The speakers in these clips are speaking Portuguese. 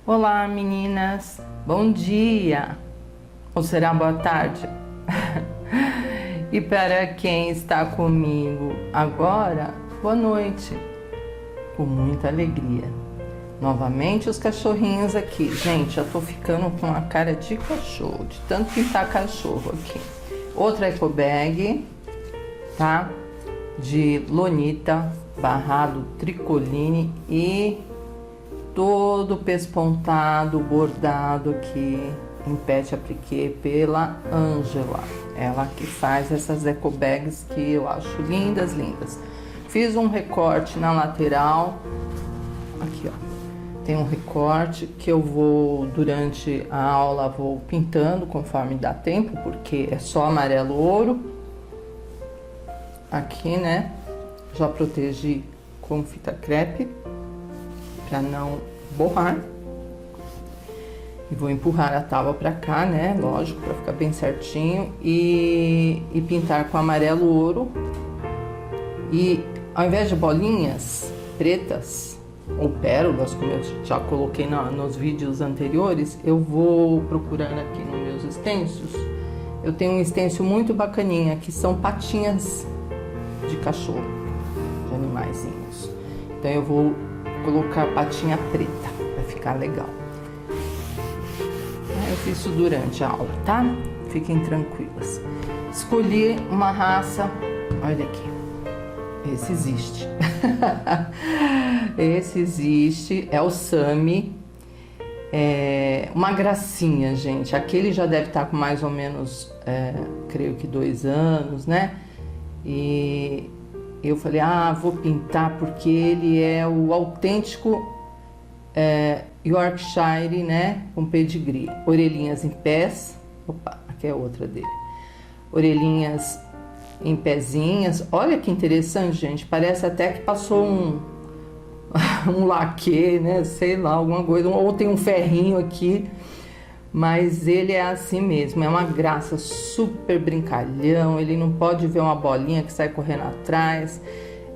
Olá, meninas. Bom dia. Ou será boa tarde? E para quem está comigo agora, boa noite. Com muita alegria. Novamente os cachorrinhos aqui. Gente, já tô ficando com a cara de cachorro, de tanto pintar cachorro aqui. Outra eco bag, tá? De lonita, barrado, tricoline e todo pespontado, bordado aqui em pet appliqué pela Ângela. Ela que faz essas eco bags que eu acho lindas, lindas. Fiz um recorte na lateral, aqui ó, tem um recorte que eu vou, durante a aula, vou pintando conforme dá tempo, porque é só amarelo ouro. Aqui, né, já protegi com fita crepe, para não borrar. E vou empurrar a tábua para cá, né, lógico, para ficar bem certinho. E pintar com amarelo ouro. E ao invés de bolinhas pretas ou pérolas, como eu já coloquei nos vídeos anteriores, eu vou procurar aqui nos meus stencils. Eu tenho um stencil muito bacaninha, que são patinhas de cachorro, de animaizinhos. Então eu vou colocar patinha preta, vai ficar legal. Eu fiz isso durante a aula, tá? Fiquem tranquilas. Escolhi uma raça, olha aqui. Esse existe. Esse existe, é o Sami. É uma gracinha, gente. Aquele já deve estar com mais ou menos, creio que 2 anos, né? E eu falei, vou pintar porque ele é o autêntico Yorkshire, né? Com pedigree. Orelhinhas em pés. Opa, aqui é outra dele. Orelhinhas em pezinhas. Olha que interessante, gente. Parece até que passou um laque, né? Sei lá, alguma coisa. Ou tem um ferrinho aqui. Mas ele é assim mesmo. É uma graça, super brincalhão. Ele não pode ver uma bolinha que sai correndo atrás.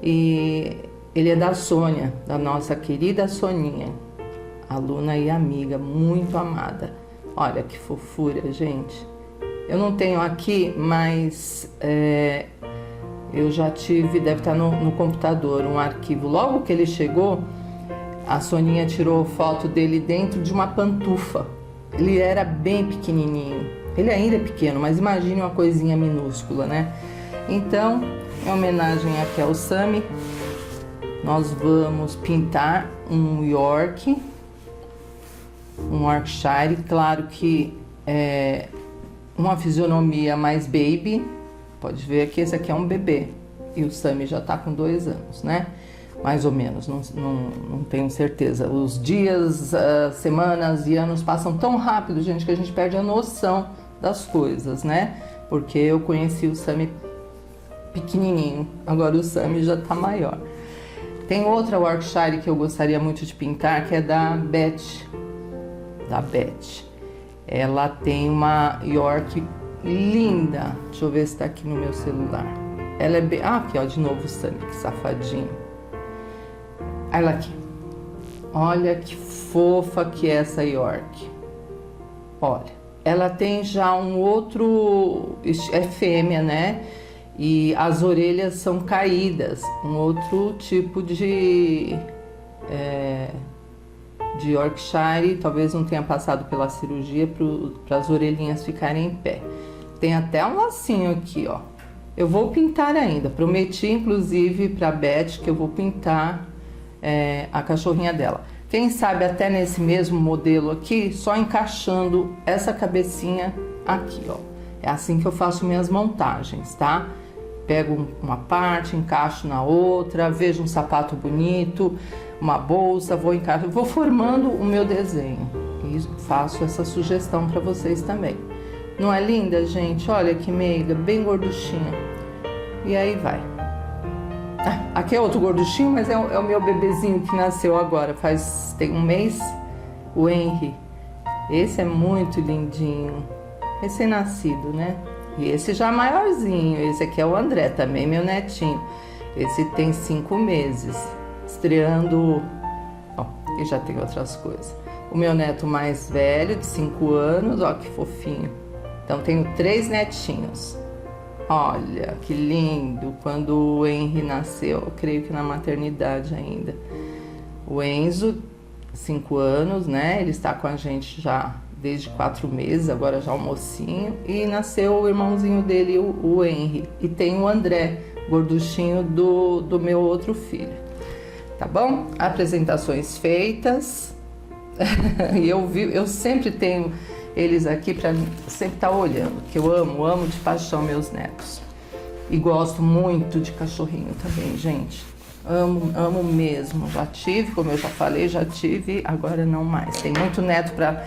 E ele é da Sônia, da nossa querida Soninha. Aluna e amiga, muito amada. Olha que fofura, gente. Eu não tenho aqui, mas eu já tive, deve estar no computador, um arquivo. Logo que ele chegou, a Soninha tirou foto dele dentro de uma pantufa. Ele era bem pequenininho. Ele ainda é pequeno, mas imagine uma coisinha minúscula, né? Então, em homenagem aqui ao Sami, nós vamos pintar um York, um Yorkshire, claro que é uma fisionomia mais baby. Pode ver que esse aqui é um bebê e o Sami já tá com 2 anos, né? Mais ou menos, não tenho certeza. Os dias, semanas e anos passam tão rápido, gente, que a gente perde a noção das coisas, né? Porque eu conheci o Sami pequenininho, agora o Sami já tá maior. Tem outra Yorkshire que eu gostaria muito de pintar, que é da Beth. Ela tem uma York linda. Deixa eu ver se tá aqui no meu celular. Ela é bem... aqui ó, de novo o Sami, que safadinho. Olha aqui. Olha que fofa que é essa York. Olha, ela tem já um outro... é fêmea, né? E as orelhas são caídas. Um outro tipo de Yorkshire, talvez não tenha passado pela cirurgia para as orelhinhas ficarem em pé. Tem até um lacinho aqui, ó. Eu vou pintar ainda. Prometi, inclusive, para a Beth que eu vou pintar a cachorrinha dela. Quem sabe até nesse mesmo modelo aqui, só encaixando essa cabecinha aqui, ó. É assim que eu faço minhas montagens, tá? Pego uma parte, encaixo na outra, vejo um sapato bonito, uma bolsa, vou formando o meu desenho e faço essa sugestão para vocês também. Não é linda, gente? Olha que meiga, bem gorduchinha. E aí vai. Aqui é outro gorduchinho, mas é o meu bebezinho que nasceu agora, tem 1 mês, o Henry. Esse é muito lindinho, recém-nascido, né? E esse já é maiorzinho, esse aqui é o André, também meu netinho. Esse tem 5 meses, estreando... Ó, e já tem outras coisas. o meu neto mais velho, de 5 anos, ó que fofinho. Então tenho 3 netinhos. Olha que lindo, quando o Henry nasceu, eu creio que na maternidade ainda. O Enzo, 5 anos, né? Ele está com a gente já desde 4 meses, agora já um mocinho. E nasceu o irmãozinho dele, o Henry. E tem o André, gorduchinho do meu outro filho. Tá bom? Apresentações feitas. E eu sempre tenho eles aqui para sempre estar olhando, que eu amo de paixão meus netos. E gosto muito de cachorrinho também, gente. Amo mesmo. Já tive, como eu já falei, agora não mais. Tem muito neto para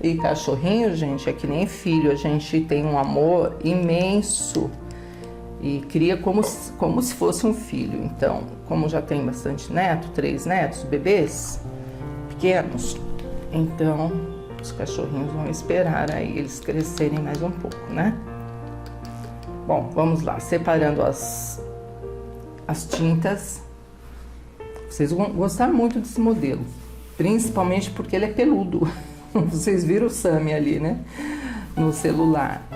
e cachorrinho, gente, é que nem filho, a gente tem um amor imenso e cria como se fosse um filho. Então, como já tem bastante neto, 3 netos, bebês pequenos, então os cachorrinhos vão esperar aí eles crescerem mais um pouco, né? Bom, vamos lá, separando as tintas. Vocês vão gostar muito desse modelo, principalmente porque ele é peludo. Vocês viram o Sammy ali, né? No celular.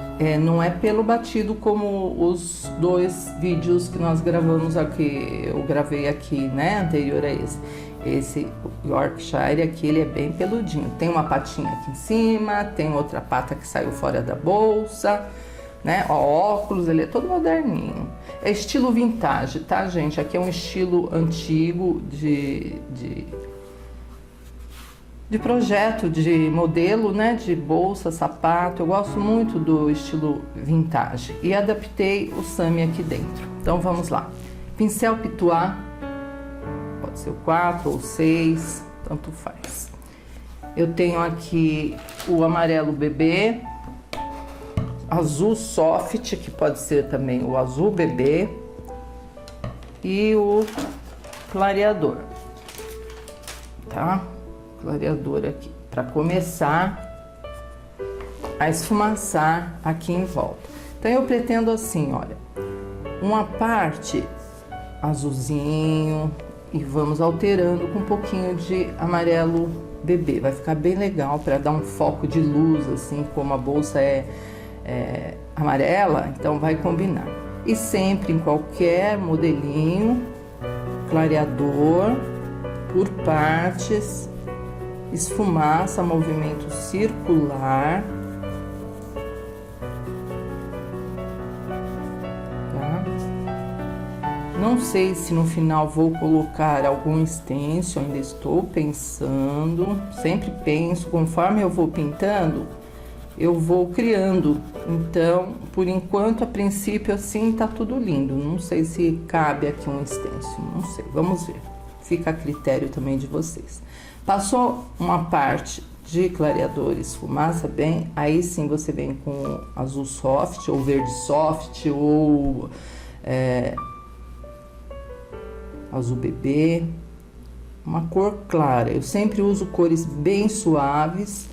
Não é pelo batido como os 2 vídeos que nós gravamos aqui, eu gravei aqui, né? Anterior a esse. Esse Yorkshire aqui, ele é bem peludinho. Tem uma patinha aqui em cima, tem outra pata que saiu fora da bolsa, né? Ó, óculos, ele é todo moderninho. É estilo vintage, tá, gente? Aqui é um estilo antigo de projeto, de modelo, né? De bolsa, sapato. Eu gosto muito do estilo vintage. E adaptei o Sammy aqui dentro. Então, vamos lá. Pincel Pituá. Pode ser o 4 ou 6, tanto faz. Eu tenho aqui o amarelo bebê, azul soft, que pode ser também o azul bebê, e o clareador, tá? Clareador aqui, para começar a esfumaçar aqui em volta. Então eu pretendo assim, olha, uma parte azulzinho, e vamos alterando com um pouquinho de amarelo bebê. Vai ficar bem legal para dar um foco de luz, assim, como a bolsa é amarela, então vai combinar. E sempre em qualquer modelinho, clareador, por partes, esfumaça, movimento circular. Não sei se no final vou colocar algum stencil, ainda estou pensando. Sempre penso, conforme eu vou pintando, eu vou criando. Então, por enquanto, a princípio, assim, tá tudo lindo. Não sei se cabe aqui um stencil, não sei, vamos ver. Fica a critério também de vocês. Passou uma parte de clareador, esfumaça bem, aí sim você vem com azul soft, ou verde soft, ou azul bebê, uma cor clara. Eu sempre uso cores bem suaves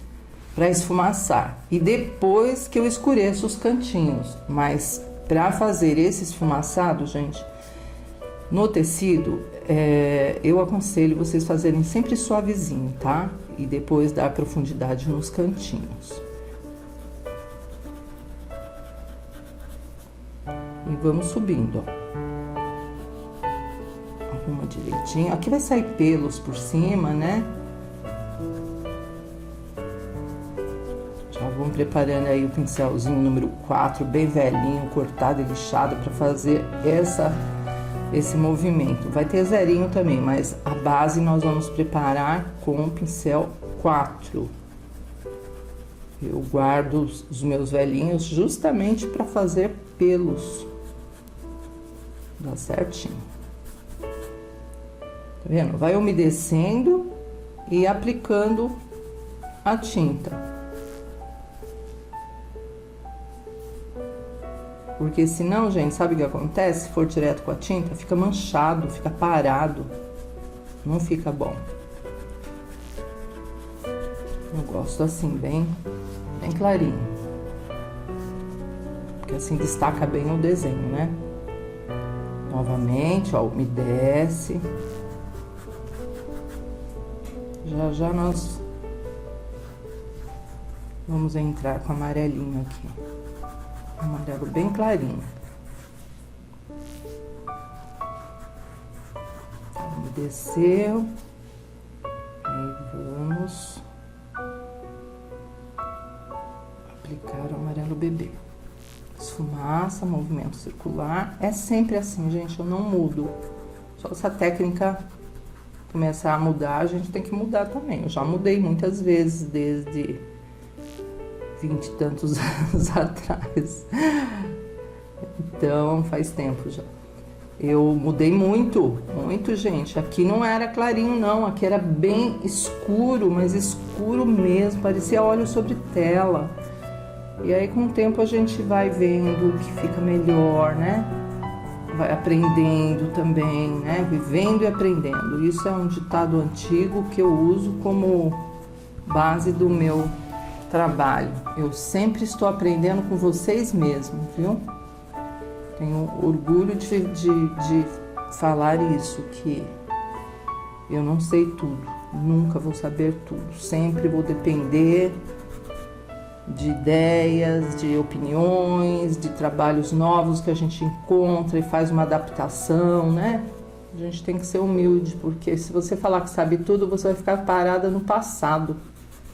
para esfumaçar. E depois que eu escureço os cantinhos. Mas para fazer esse esfumaçado, gente, no tecido, eu aconselho vocês fazerem sempre suavezinho, tá? E depois dar profundidade nos cantinhos. E vamos subindo, ó. Arruma direitinho. Aqui vai sair pelos por cima, né? Já vamos preparando aí o pincelzinho número 4, bem velhinho, cortado e lixado, para fazer esse movimento. Vai ter zerinho também, mas a base nós vamos preparar com o pincel 4. Eu guardo os meus velhinhos justamente para fazer pelos. Dá certinho. Tá vendo? Vai umedecendo e aplicando a tinta. Porque senão, gente, sabe o que acontece? Se for direto com a tinta, fica manchado, fica parado. Não fica bom. Eu gosto assim, bem clarinho. Porque assim destaca bem o desenho, né? Novamente, ó, umedece. Já nós Vamos entrar com amarelinho aqui. Amarelo bem clarinho. Desceu. Aí vamos aplicar o amarelo bebê. Esfumaça, movimento circular. É sempre assim, gente, eu não mudo. Só essa técnica começar a mudar, a gente tem que mudar também. Eu já mudei muitas vezes, desde 20 e tantos anos atrás. Então, faz tempo já. Eu mudei muito, muito, gente. Aqui não era clarinho, não. Aqui era bem escuro, mas escuro mesmo. Parecia óleo sobre tela. E aí, com o tempo, a gente vai vendo que fica melhor, né? Vai aprendendo também, né? Vivendo e aprendendo. Isso é um ditado antigo que eu uso como base do meu trabalho. Eu sempre estou aprendendo com vocês mesmos, viu? Tenho orgulho de falar isso, que eu não sei tudo, nunca vou saber tudo. Sempre vou depender de ideias, de opiniões, de trabalhos novos que a gente encontra e faz uma adaptação, né? A gente tem que ser humilde, porque se você falar que sabe tudo, você vai ficar parada no passado.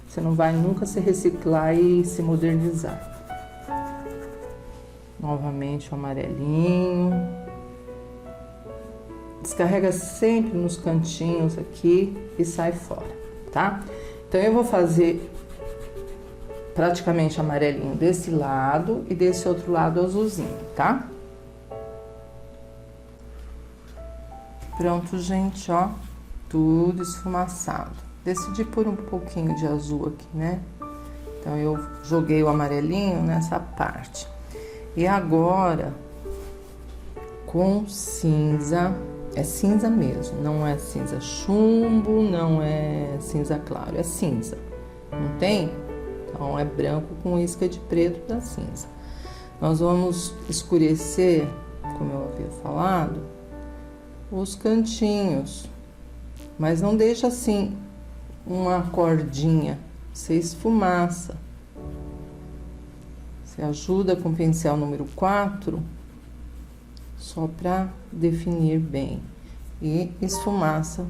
Você não vai nunca se reciclar e se modernizar. Novamente o amarelinho. Descarrega sempre nos cantinhos aqui e sai fora, tá? Então eu vou fazer praticamente amarelinho desse lado e desse outro lado azulzinho, tá? Pronto, gente, ó, tudo esfumaçado. Decidi pôr um pouquinho de azul aqui, né? Então eu joguei o amarelinho nessa parte. E agora, com cinza, é cinza mesmo, não é cinza chumbo, não é cinza claro, é cinza, não tem? Então é branco com isca de preto da cinza. Nós vamos escurecer, como eu havia falado, os cantinhos, mas não deixa assim uma cordinha, você esfumaça. Você ajuda com o pincel número 4, só para definir bem. E esfumaça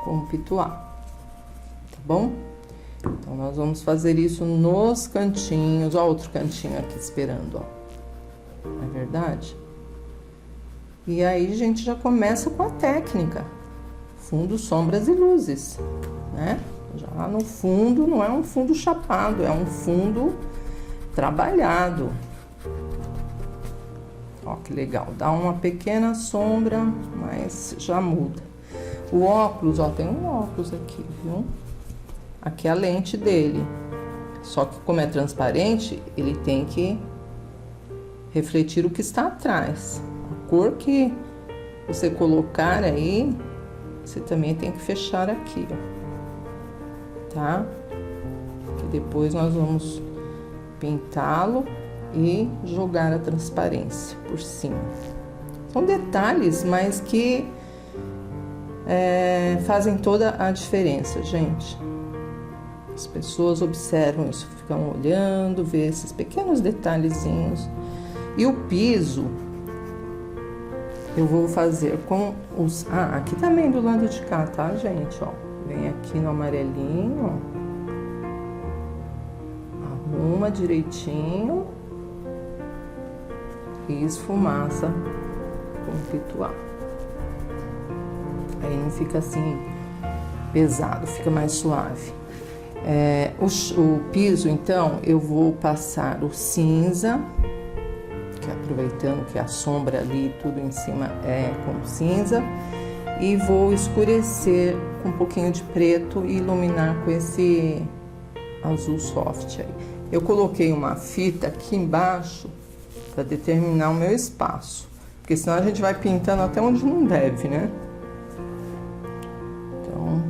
com o pituá, tá bom? Então, nós vamos fazer isso nos cantinhos. Ó, outro cantinho aqui esperando, ó. Não é verdade? E aí, a gente já começa com a técnica. Fundo, sombras e luzes, né? Já no fundo, não é um fundo chapado, é um fundo trabalhado. Ó, que legal. Dá uma pequena sombra, mas já muda. O óculos, ó, tem um óculos aqui, viu? Aqui é a lente dele. Só que como é transparente, ele tem que refletir o que está atrás. A cor que você colocar aí, você também tem que fechar aqui, ó. Tá? Que depois nós vamos pintá-lo e jogar a transparência por cima. São detalhes, mas que fazem toda a diferença, gente. As pessoas observam isso, ficam olhando, vê esses pequenos detalhezinhos. E o piso, eu vou fazer com os... Ah, aqui também do lado de cá, tá, gente? Ó, vem aqui no amarelinho, ó. Arruma direitinho e esfumaça com o pituá. Aí não fica assim pesado, fica mais suave. O piso, então, eu vou passar o cinza, que aproveitando que a sombra ali, tudo em cima é com cinza, e vou escurecer com um pouquinho de preto e iluminar com esse azul soft aí. Eu coloquei uma fita aqui embaixo para determinar o meu espaço, porque senão a gente vai pintando até onde não deve, né? Então,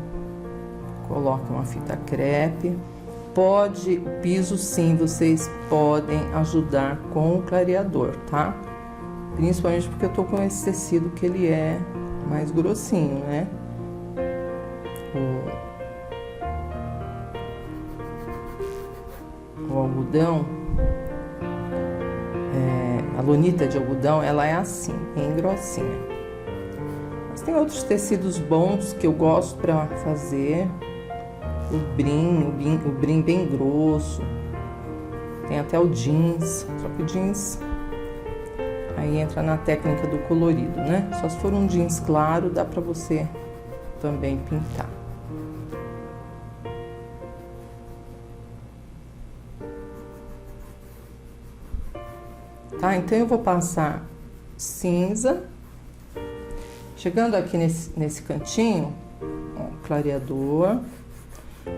coloque uma fita crepe. Pode, o piso sim, vocês podem ajudar com o clareador, tá? Principalmente porque eu tô com esse tecido que ele é mais grossinho, né? o algodão, a lonita de algodão, ela é assim, bem grossinha. Mas tem outros tecidos bons que eu gosto para fazer. O brim bem grosso. Tem até o jeans, só que o jeans aí entra na técnica do colorido, né? Só se for um jeans claro, dá pra você também pintar. Tá, então eu vou passar cinza. Chegando aqui nesse cantinho, ó, clareador.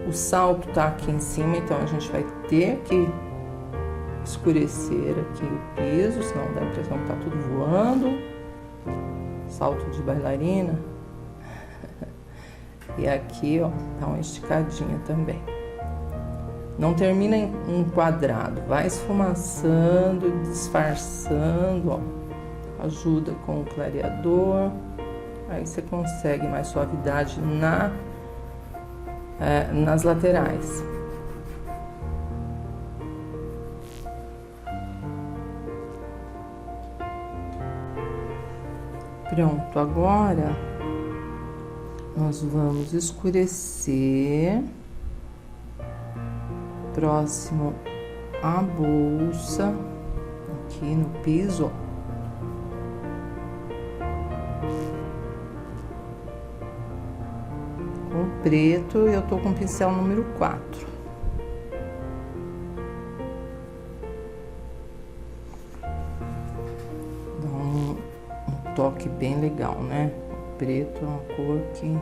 O salto tá aqui em cima, então a gente vai ter que escurecer aqui o piso, senão dá a impressão que tá tudo voando. Salto de bailarina. E aqui, ó, dá uma esticadinha também. Não termina em um quadrado, vai esfumaçando, disfarçando, ó. Ajuda com o clareador. Aí você consegue mais suavidade nas laterais. Pronto, agora nós vamos escurecer. Próximo a bolsa, aqui no piso, ó. Com preto, eu tô com o pincel número 4. Dá um toque bem legal, né? O preto é uma cor que...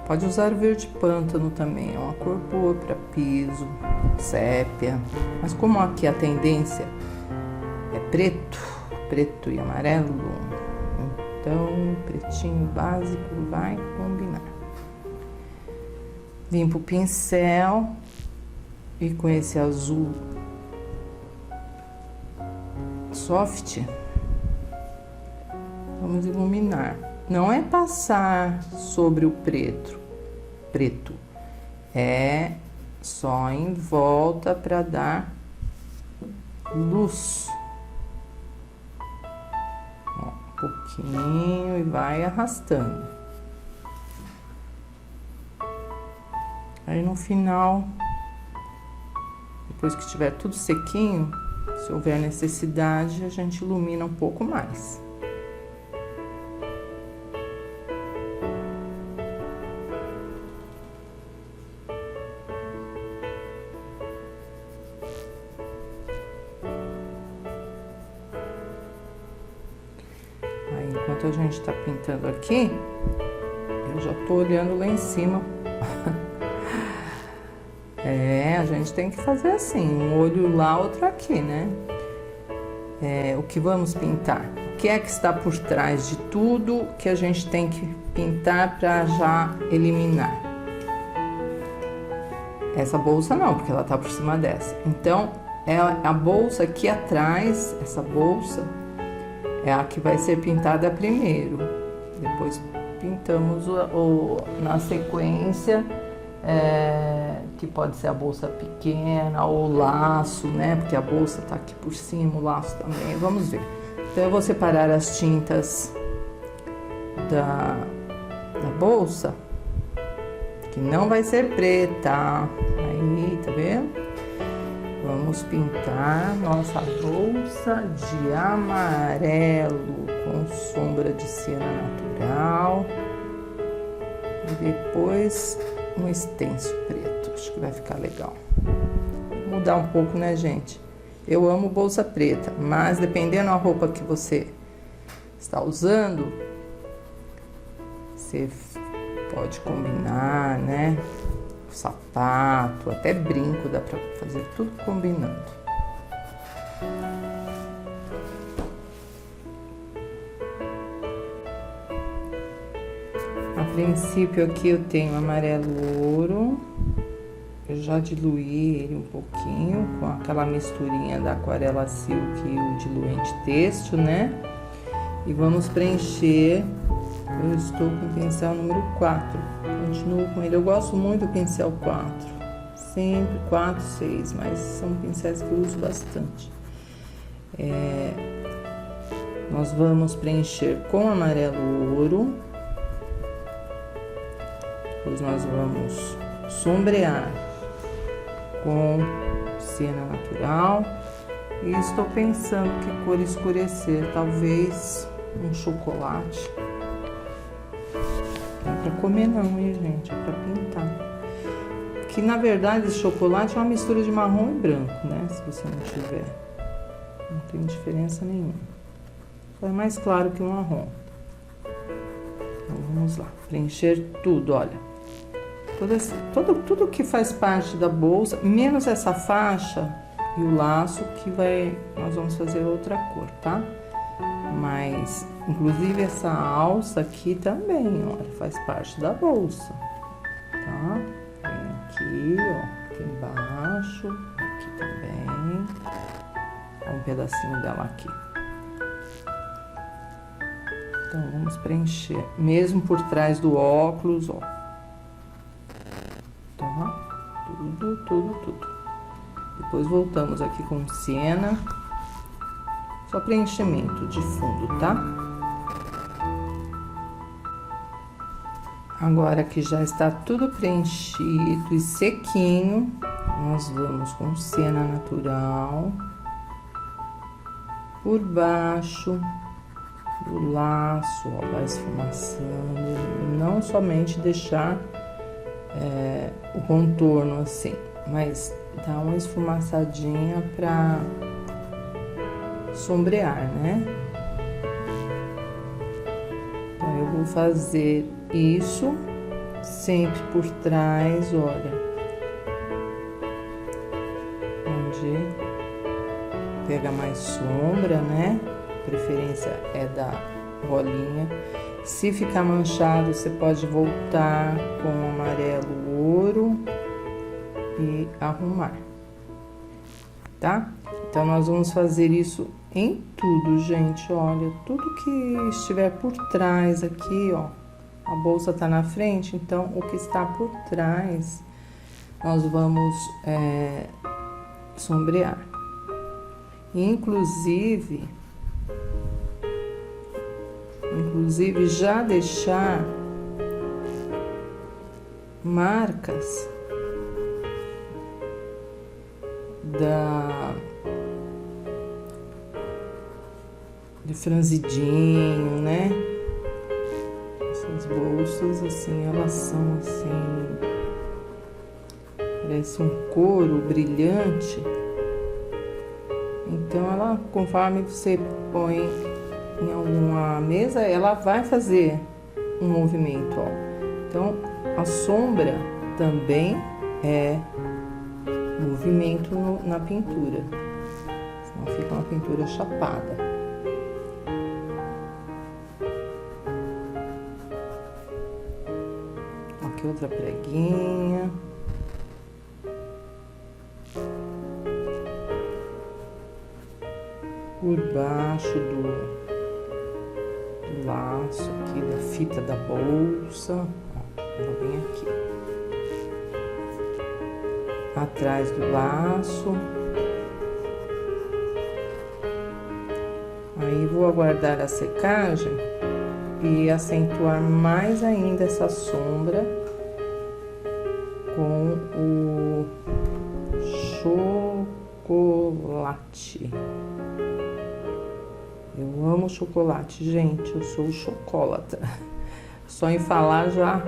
Pode usar o verde pântano também, é uma cor boa para piso, sépia. Mas como aqui a tendência é preto e amarelo, então pretinho básico vai combinar. Limpo o pincel e com esse azul soft, vamos iluminar. Não é passar sobre o preto, é só em volta para dar luz. Ó, um pouquinho e vai arrastando. Aí no final, depois que estiver tudo sequinho, se houver necessidade, a gente ilumina um pouco mais. Enquanto a gente tá pintando aqui, eu já tô olhando lá em cima. A gente tem que fazer assim, um olho lá, outro aqui, né? O que vamos pintar? O que é que está por trás de tudo que a gente tem que pintar para já eliminar? Essa bolsa não, porque ela tá por cima dessa. Então, a bolsa aqui atrás, essa bolsa, é a que vai ser pintada primeiro. Depois pintamos na sequência, que pode ser a bolsa pequena ou o laço, né? Porque a bolsa tá aqui por cima, o laço também. Vamos ver. Então eu vou separar as tintas da bolsa, que não vai ser preta. Aí, tá vendo? Vamos pintar nossa bolsa de amarelo com sombra de siena natural. E depois um extenso preto. Acho que vai ficar legal. Vou mudar um pouco, né, gente? Eu amo bolsa preta, mas dependendo da roupa que você está usando, você pode combinar, né? Sapato, até brinco, dá pra fazer tudo combinando. A princípio aqui eu tenho amarelo ouro, eu já diluí ele um pouquinho com aquela misturinha da aquarela silk e o diluente têxtil, né? E vamos preencher. Eu estou com o pincel número 4. Continuo com ele. Eu gosto muito do pincel 4. sempre 4, 6, mas são pincéis que eu uso bastante. Nós vamos preencher com amarelo ouro. Depois nós vamos sombrear com siena natural. E estou pensando que cor escurecer, talvez um chocolate. Não é pra comer não, hein, gente? É pra pintar. Que na verdade esse chocolate é uma mistura de marrom e branco, né? Se você não tiver. Não tem diferença nenhuma. Só é mais claro que o marrom. Então vamos lá. Preencher tudo, olha. Tudo que faz parte da bolsa, menos essa faixa e o laço que nós vamos fazer outra cor, tá? Mas, inclusive essa alça aqui também, olha, faz parte da bolsa, tá? Vem aqui, ó, aqui embaixo, aqui também. Um pedacinho dela aqui. Então, vamos preencher, mesmo por trás do óculos, ó. Tá? Tudo. Depois voltamos aqui com siena. Só preenchimento de fundo, tá? Agora que já está tudo preenchido e sequinho, nós vamos com siena natural por baixo do laço, ó, vai esfumaçando, não somente deixar o contorno assim, mas dá uma esfumaçadinha pra sombrear, né? Então, eu vou fazer isso sempre por trás, olha, onde pega mais sombra, né? A preferência é da bolinha. Se ficar manchado, você pode voltar com o amarelo ouro e arrumar, tá? Então, nós vamos fazer isso em tudo, gente, olha, tudo que estiver por trás aqui, ó, a bolsa tá na frente, então, o que está por trás, nós vamos sombrear. Inclusive, já deixar marcas de franzidinho, né? Essas bolsas, assim, elas são assim, parece um couro brilhante. Então, ela, conforme você põe em alguma mesa, ela vai fazer um movimento, ó. Então, a sombra também é movimento na pintura, senão fica uma pintura chapada. Aqui outra preguinha. Por baixo do laço aqui, da fita da bolsa, ó, ela vem aqui. Atrás do laço. Aí vou aguardar a secagem e acentuar mais ainda essa sombra com o chocolate. Eu amo chocolate, gente, eu sou chocolatra. Só em falar já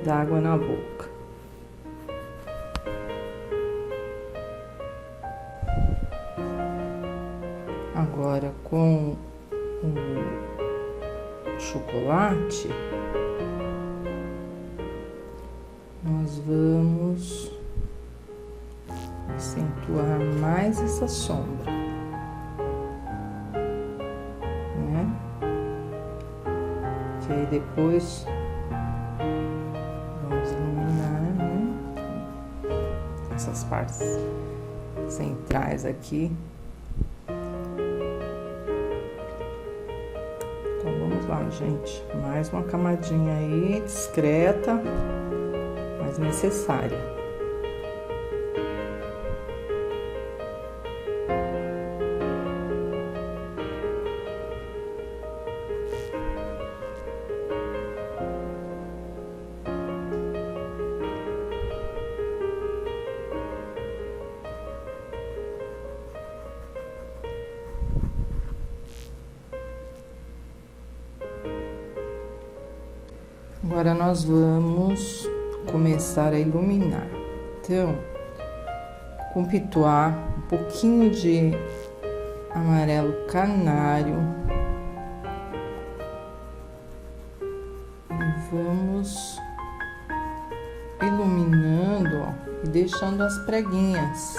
dá água na boca. Agora, com o chocolate, nós vamos acentuar mais essa sombra, né? Que aí depois vamos iluminar, né? Essas partes centrais aqui. Então, vamos lá, gente. Mais uma camadinha aí, discreta, mas necessária. Agora nós vamos começar a iluminar. Então, com pituá, um pouquinho de amarelo canário. E vamos iluminando, ó, e deixando as preguinhas.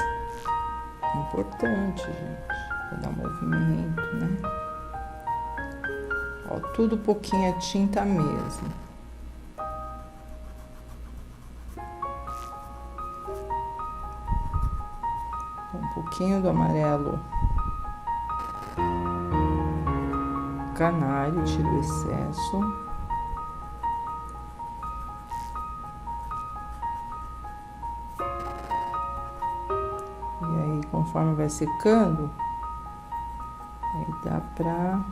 É importante, gente, para dar movimento, né? Ó, tudo pouquinho é tinta mesmo. Um pouquinho do amarelo canário, tira o excesso. E aí, conforme vai secando, aí dá pra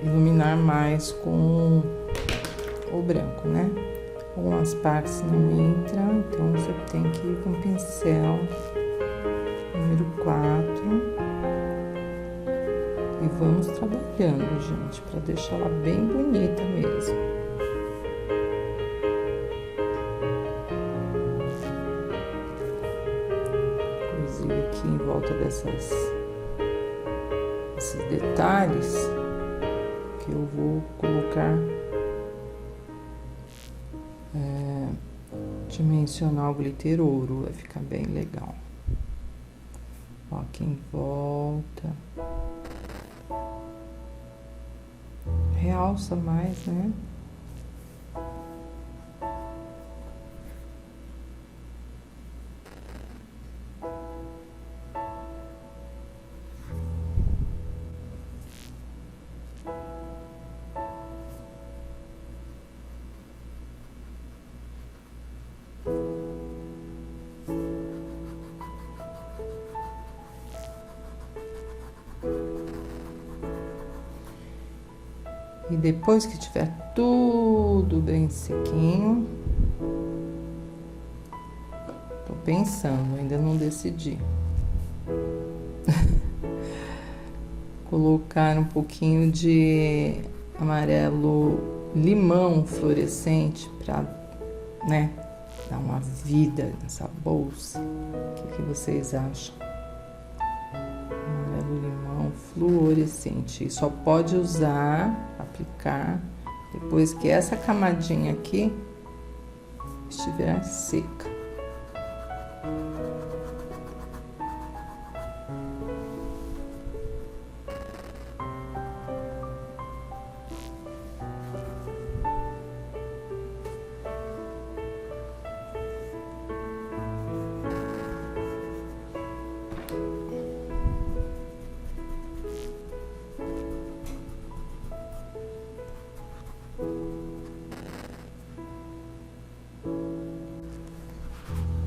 iluminar mais com o branco, né? Algumas partes não entram, então você tem que ir com o pincel número 4 e vamos trabalhando, gente, para deixar ela bem bonita mesmo. Inclusive aqui em volta desses detalhes que eu vou colocar dimensional glitter ouro, vai ficar bem legal. Ó, aqui em volta. Realça mais, né? E depois que tiver tudo bem sequinho, tô pensando, ainda não decidi. Colocar um pouquinho de amarelo limão fluorescente pra, né, dar uma vida nessa bolsa. O que vocês acham? Limão fluorescente. E só pode usar, aplicar, depois que essa camadinha aqui estiver seca.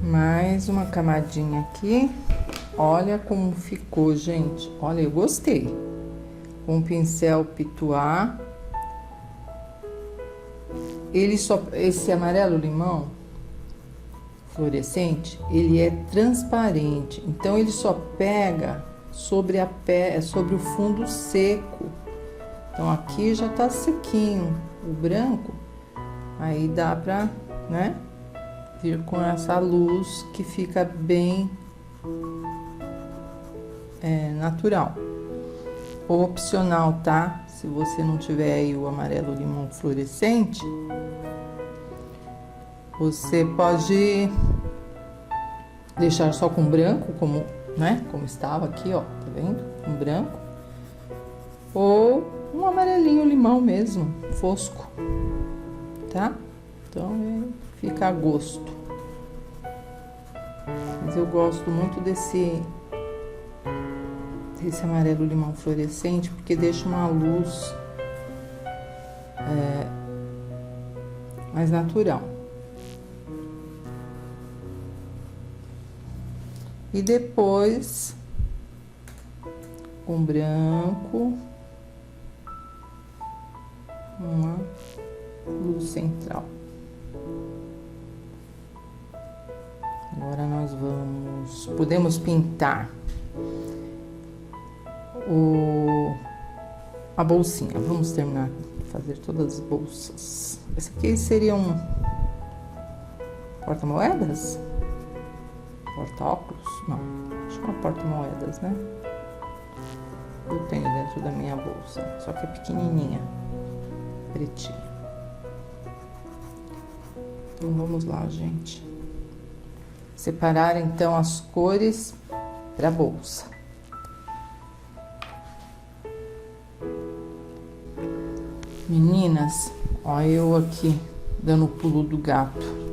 Mais uma camadinha aqui. Olha como ficou, gente. Olha, eu gostei. Com o pincel pituá. Esse amarelo limão fluorescente, ele é transparente. Então ele só pega sobre sobre o fundo seco. Então aqui já tá sequinho o branco. Aí dá pra, né, vir com essa luz que fica bem natural. Opcional, tá? Se você não tiver aí o amarelo limão fluorescente, você pode deixar só com branco, como, né, como estava aqui, ó, tá vendo? Com branco. Ou um amarelinho limão mesmo, fosco, tá? Então, fica a gosto. Mas eu gosto muito desse amarelo limão fluorescente, porque deixa uma luz mais natural. E depois, com branco, uma luz central. Agora nós podemos pintar a bolsinha. Vamos terminar de fazer todas as bolsas. Esse aqui seria um porta-moedas? Porta-óculos? Não, acho que é uma porta-moedas, né? Eu tenho dentro da minha bolsa, só que é pequenininha, pretinha. Então vamos lá, gente. Separar então as cores para a bolsa. Meninas, ó, eu aqui dando o pulo do gato.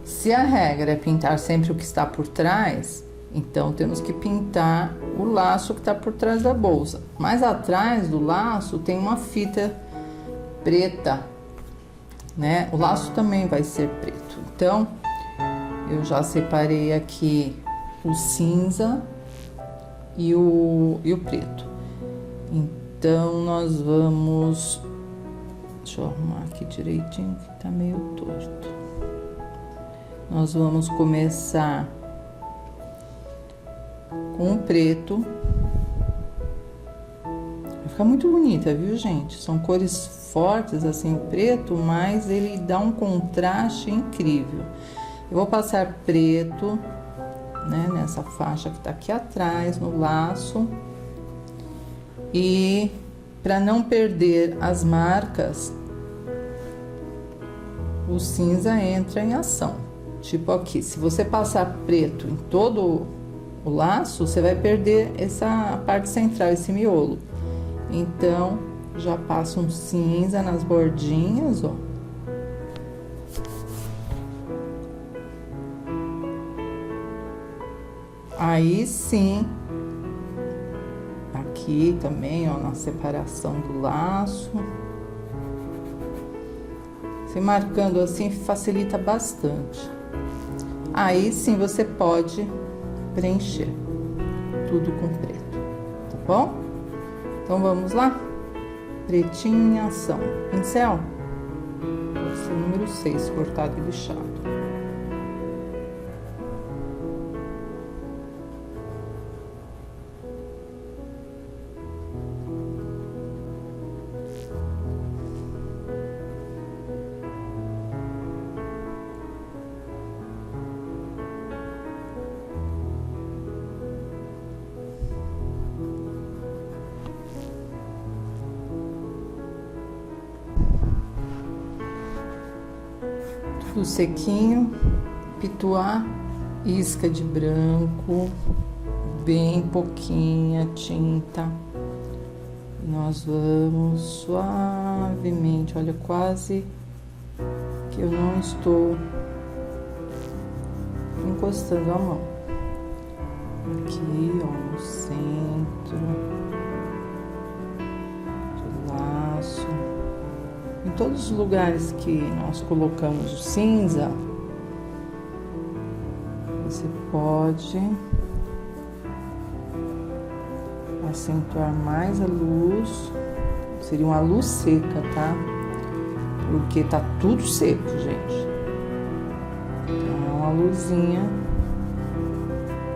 Se a regra é pintar sempre o que está por trás, então temos que pintar o laço que está por trás da bolsa. Mais atrás do laço tem uma fita preta, né? O laço também vai ser preto. Então, eu já separei aqui o cinza e o preto. Então, nós vamos... Deixa eu arrumar aqui direitinho, que tá meio torto. Nós vamos começar com o preto. Vai ficar muito bonita, viu, gente? São cores fortes, assim, o preto, mas ele dá um contraste incrível. Eu vou passar preto, né, nessa faixa que tá aqui atrás, no laço. E para não perder as marcas, o cinza entra em ação. Tipo aqui, se você passar preto em todo o laço, você vai perder essa parte central, esse miolo. Então, já passo um cinza nas bordinhas, ó. Aí sim, aqui também, ó, na separação do laço. Se marcando assim, facilita bastante. Aí sim você pode preencher tudo com preto, tá bom? Então vamos lá? Pretinho em ação. Pincel, esse é o número 6, cortado e lixado. Tudo sequinho, pituar, isca de branco, bem pouquinha tinta. Nós vamos suavemente, olha, quase que eu não estou encostando a mão. Aqui, ó, no centro do laço. Em todos os lugares que nós colocamos o cinza, você pode acentuar mais a luz. Seria uma luz seca, tá? Porque tá tudo seco, gente. Então, é uma luzinha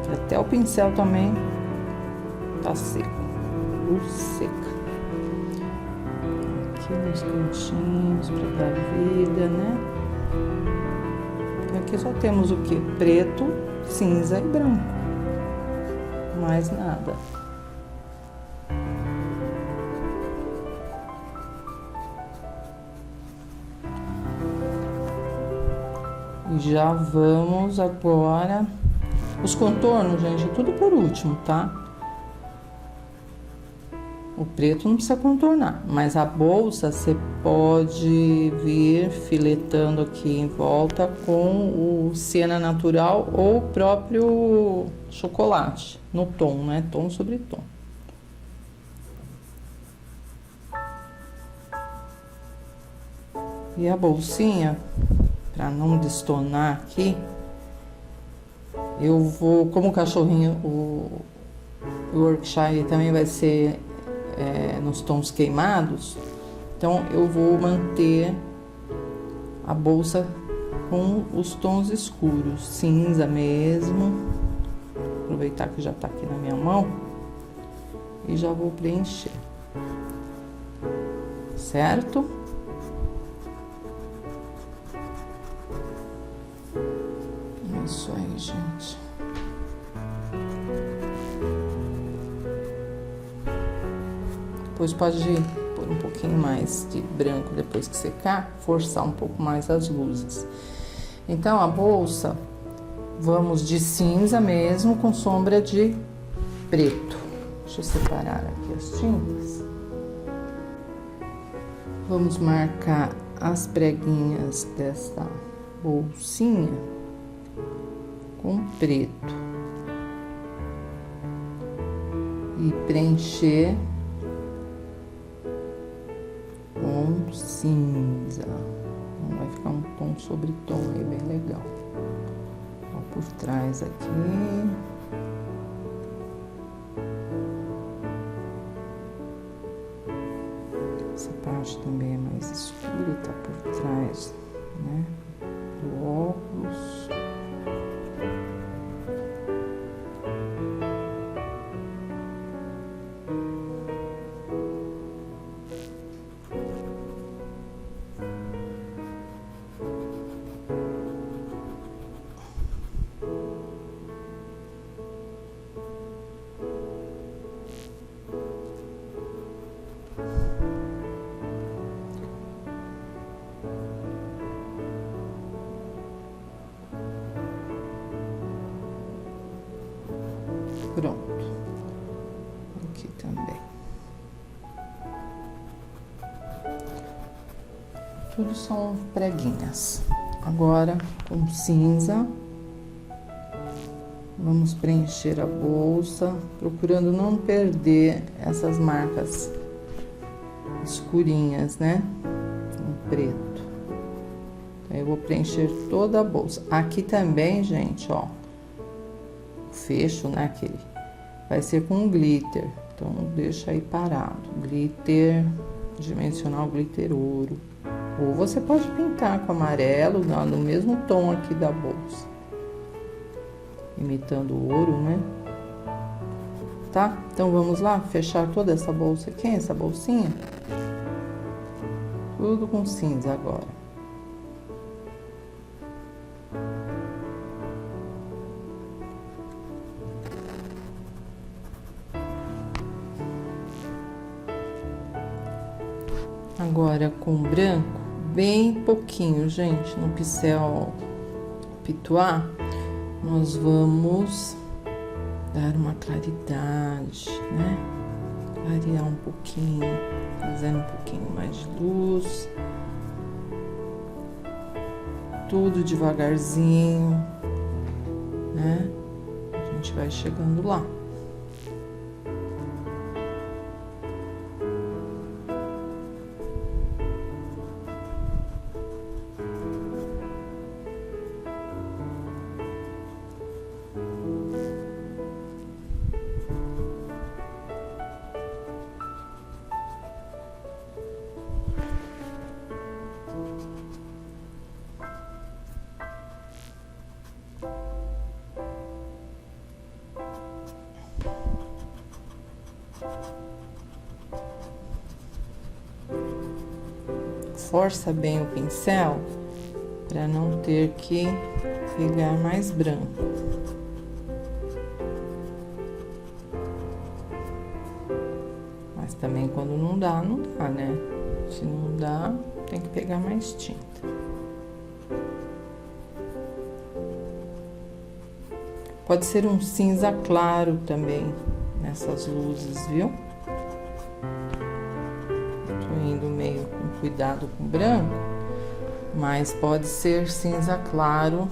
que até o pincel também tá seco. Luz seca. Aqui nos cantinhos para dar vida, né? Aqui só temos o que? Preto, cinza e branco. Mais nada. E já vamos agora... Os contornos, gente, é tudo por último, tá? O preto não precisa contornar, mas a bolsa você pode vir filetando aqui em volta com o siena natural ou o próprio chocolate, no tom, né? Tom sobre tom. E a bolsinha, para não destonar aqui, eu vou, como o cachorrinho, o Yorkshire também vai ser nos tons queimados, então eu vou manter a bolsa com os tons escuros, cinza mesmo. Aproveitar que já tá aqui na minha mão e já vou preencher. certo? Isso aí, gente. Depois pode pôr um pouquinho mais de branco depois que secar, forçar um pouco mais as luzes. Então, a bolsa, vamos de cinza mesmo com sombra de preto. Deixa eu separar aqui as tintas. Vamos marcar as preguinhas desta bolsinha com preto e preencher com cinza. Vai ficar um tom sobre tom aí bem legal. Ó, por trás aqui. Essa parte também é mais escura, tá por trás, né, do óculos. Pronto. Aqui também. Tudo são preguinhas. Agora, com cinza, vamos preencher a bolsa, procurando não perder essas marcas escurinhas, né? Com preto. Então, eu vou preencher toda a bolsa. Aqui também, gente, ó, o fecho, né, aquele, vai ser com glitter. Então, deixa aí parado. Glitter dimensional, glitter ouro. Ou você pode pintar com amarelo, no mesmo tom aqui da bolsa. Imitando o ouro, né? Tá? Então, vamos lá fechar toda essa bolsa aqui, essa bolsinha. Tudo com cinza agora. Agora com branco, bem pouquinho, gente, no pincel Pituá, nós vamos dar uma claridade, né? Clarear um pouquinho, fazendo um pouquinho mais de luz. Tudo devagarzinho, né? A gente vai chegando lá. Força bem o pincel para não ter que pegar mais branco. Mas também quando não dá, não dá, né? Se não dá, tem que pegar mais tinta. Pode ser um cinza claro também nessas luzes, viu? Tô indo meio com cuidado com branco, mas pode ser cinza claro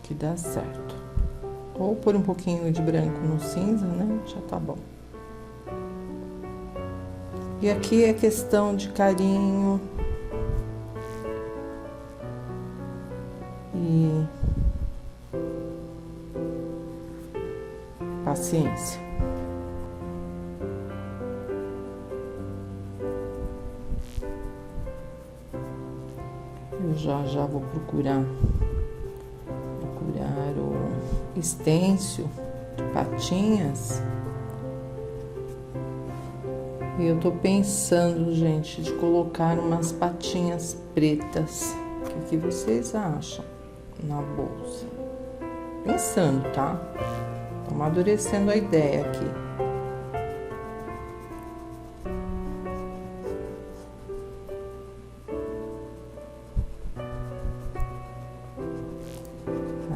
que dá certo. Ou pôr um pouquinho de branco no cinza, né? Já tá bom. E aqui é questão de carinho e paciência. Eu já vou procurar o estêncil de patinhas E eu tô pensando, gente, de colocar umas patinhas pretas. O que vocês acham na bolsa? Pensando, tá? Tô amadurecendo a ideia aqui.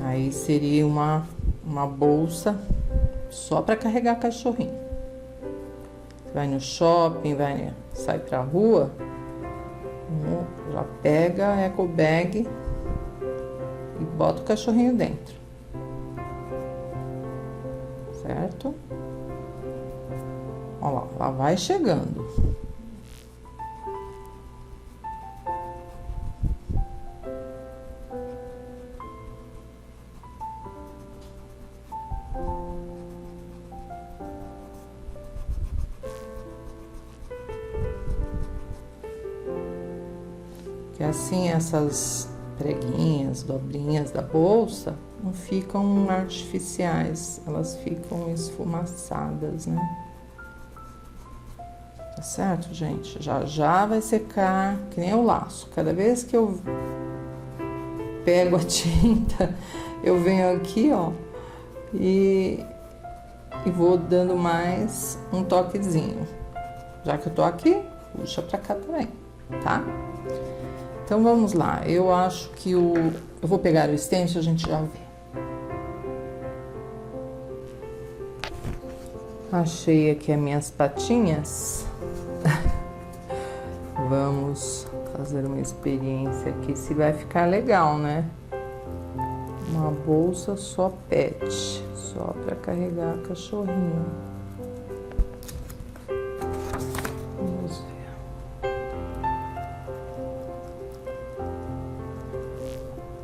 Aí seria uma bolsa só para carregar cachorrinho. Vai no shopping, sai pra rua, já pega a eco bag e bota o cachorrinho dentro. Certo? Olha lá, ela vai chegando. Que assim essas preguinhas, dobrinhas da bolsa não ficam artificiais, elas ficam esfumaçadas, né? Tá certo, gente? Já vai secar, que nem o laço. Cada vez que eu pego a tinta, eu venho aqui, ó, e vou dando mais um toquezinho. Já que eu tô aqui, puxa pra cá também, tá? Então vamos lá, eu acho que eu vou pegar o stencil, a gente já vê. Achei aqui as minhas patinhas. Vamos fazer uma experiência aqui, se vai ficar legal, né? Uma bolsa só pet, só para carregar cachorrinho. Vamos ver.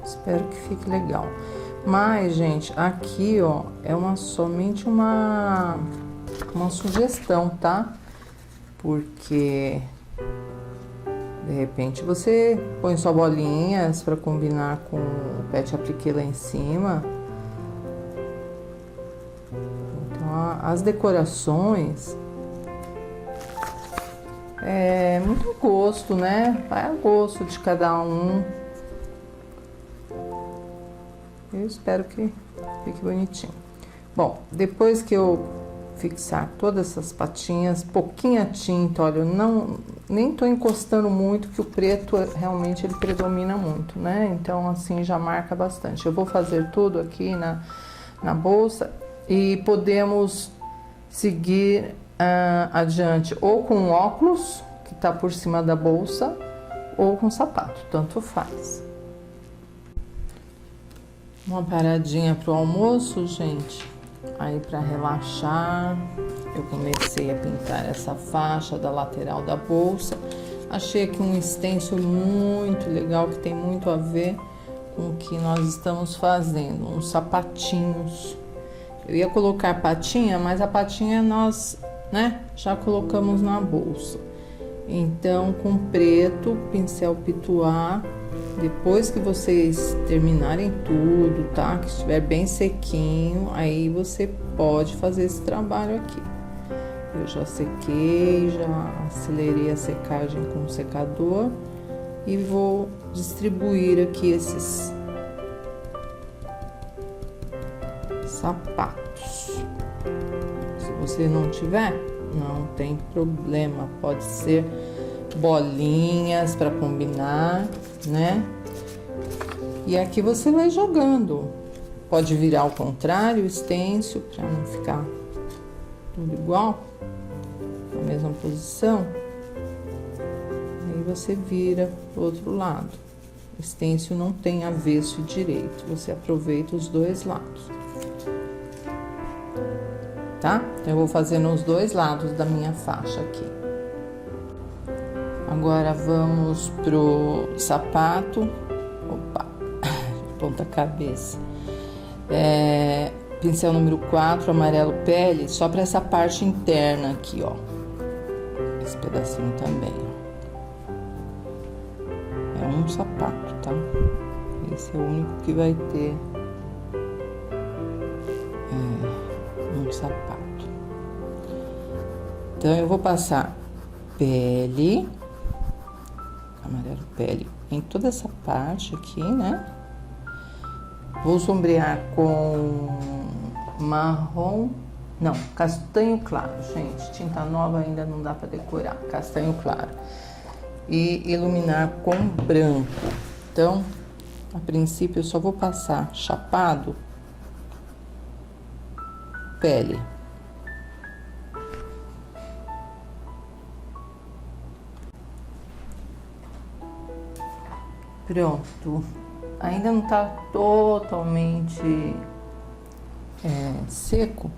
Espero que fique legal. Mas, gente, aqui, ó, é somente uma sugestão, tá? Porque de repente você põe só bolinhas para combinar com o pet appliqué lá em cima. Então, as decorações é muito gosto, né? Vai a gosto de cada um. Eu espero que fique bonitinho. Bom, depois que eu fixar todas essas patinhas, pouquinha tinta, olha, eu nem tô encostando muito, que o preto realmente ele predomina muito, né? Então assim já marca bastante. Eu vou fazer tudo aqui na bolsa e podemos seguir adiante ou com óculos, que tá por cima da bolsa, ou com sapato, tanto faz. Uma paradinha pro almoço, gente. Aí para relaxar, eu comecei a pintar essa faixa da lateral da bolsa. Achei aqui um stencil muito legal, que tem muito a ver com o que nós estamos fazendo, uns sapatinhos. Eu ia colocar patinha, mas a patinha nós, né, já colocamos na bolsa. Então, com preto, pincel pituá, depois que vocês terminarem tudo, tá? Que estiver bem sequinho, aí você pode fazer esse trabalho aqui. Eu já sequei, já acelerei a secagem com o secador e vou distribuir aqui esses sapatos. Se você não tiver, não tem problema, pode ser bolinhas para combinar, né? E aqui você vai jogando. Pode virar ao contrário o stencil para não ficar tudo igual, na mesma posição. Aí você vira pro outro lado. O stencil não tem avesso e direito, você aproveita os dois lados. Tá? Então, eu vou fazer nos dois lados da minha faixa aqui. Agora vamos pro sapato. Opa, ponta cabeça. Pincel número 4, amarelo pele, só para essa parte interna aqui, ó. Esse pedacinho também, ó. É um sapato, tá? Esse é o único que vai ter um sapato. Então, eu vou passar pele, amarelo pele em toda essa parte aqui, né? Vou sombrear com marrom, não, castanho claro, gente. Tinta nova ainda não dá para decorar, castanho claro. E iluminar com branco. Então, a princípio eu só vou passar chapado, pele. Pronto. Ainda não tá totalmente seco,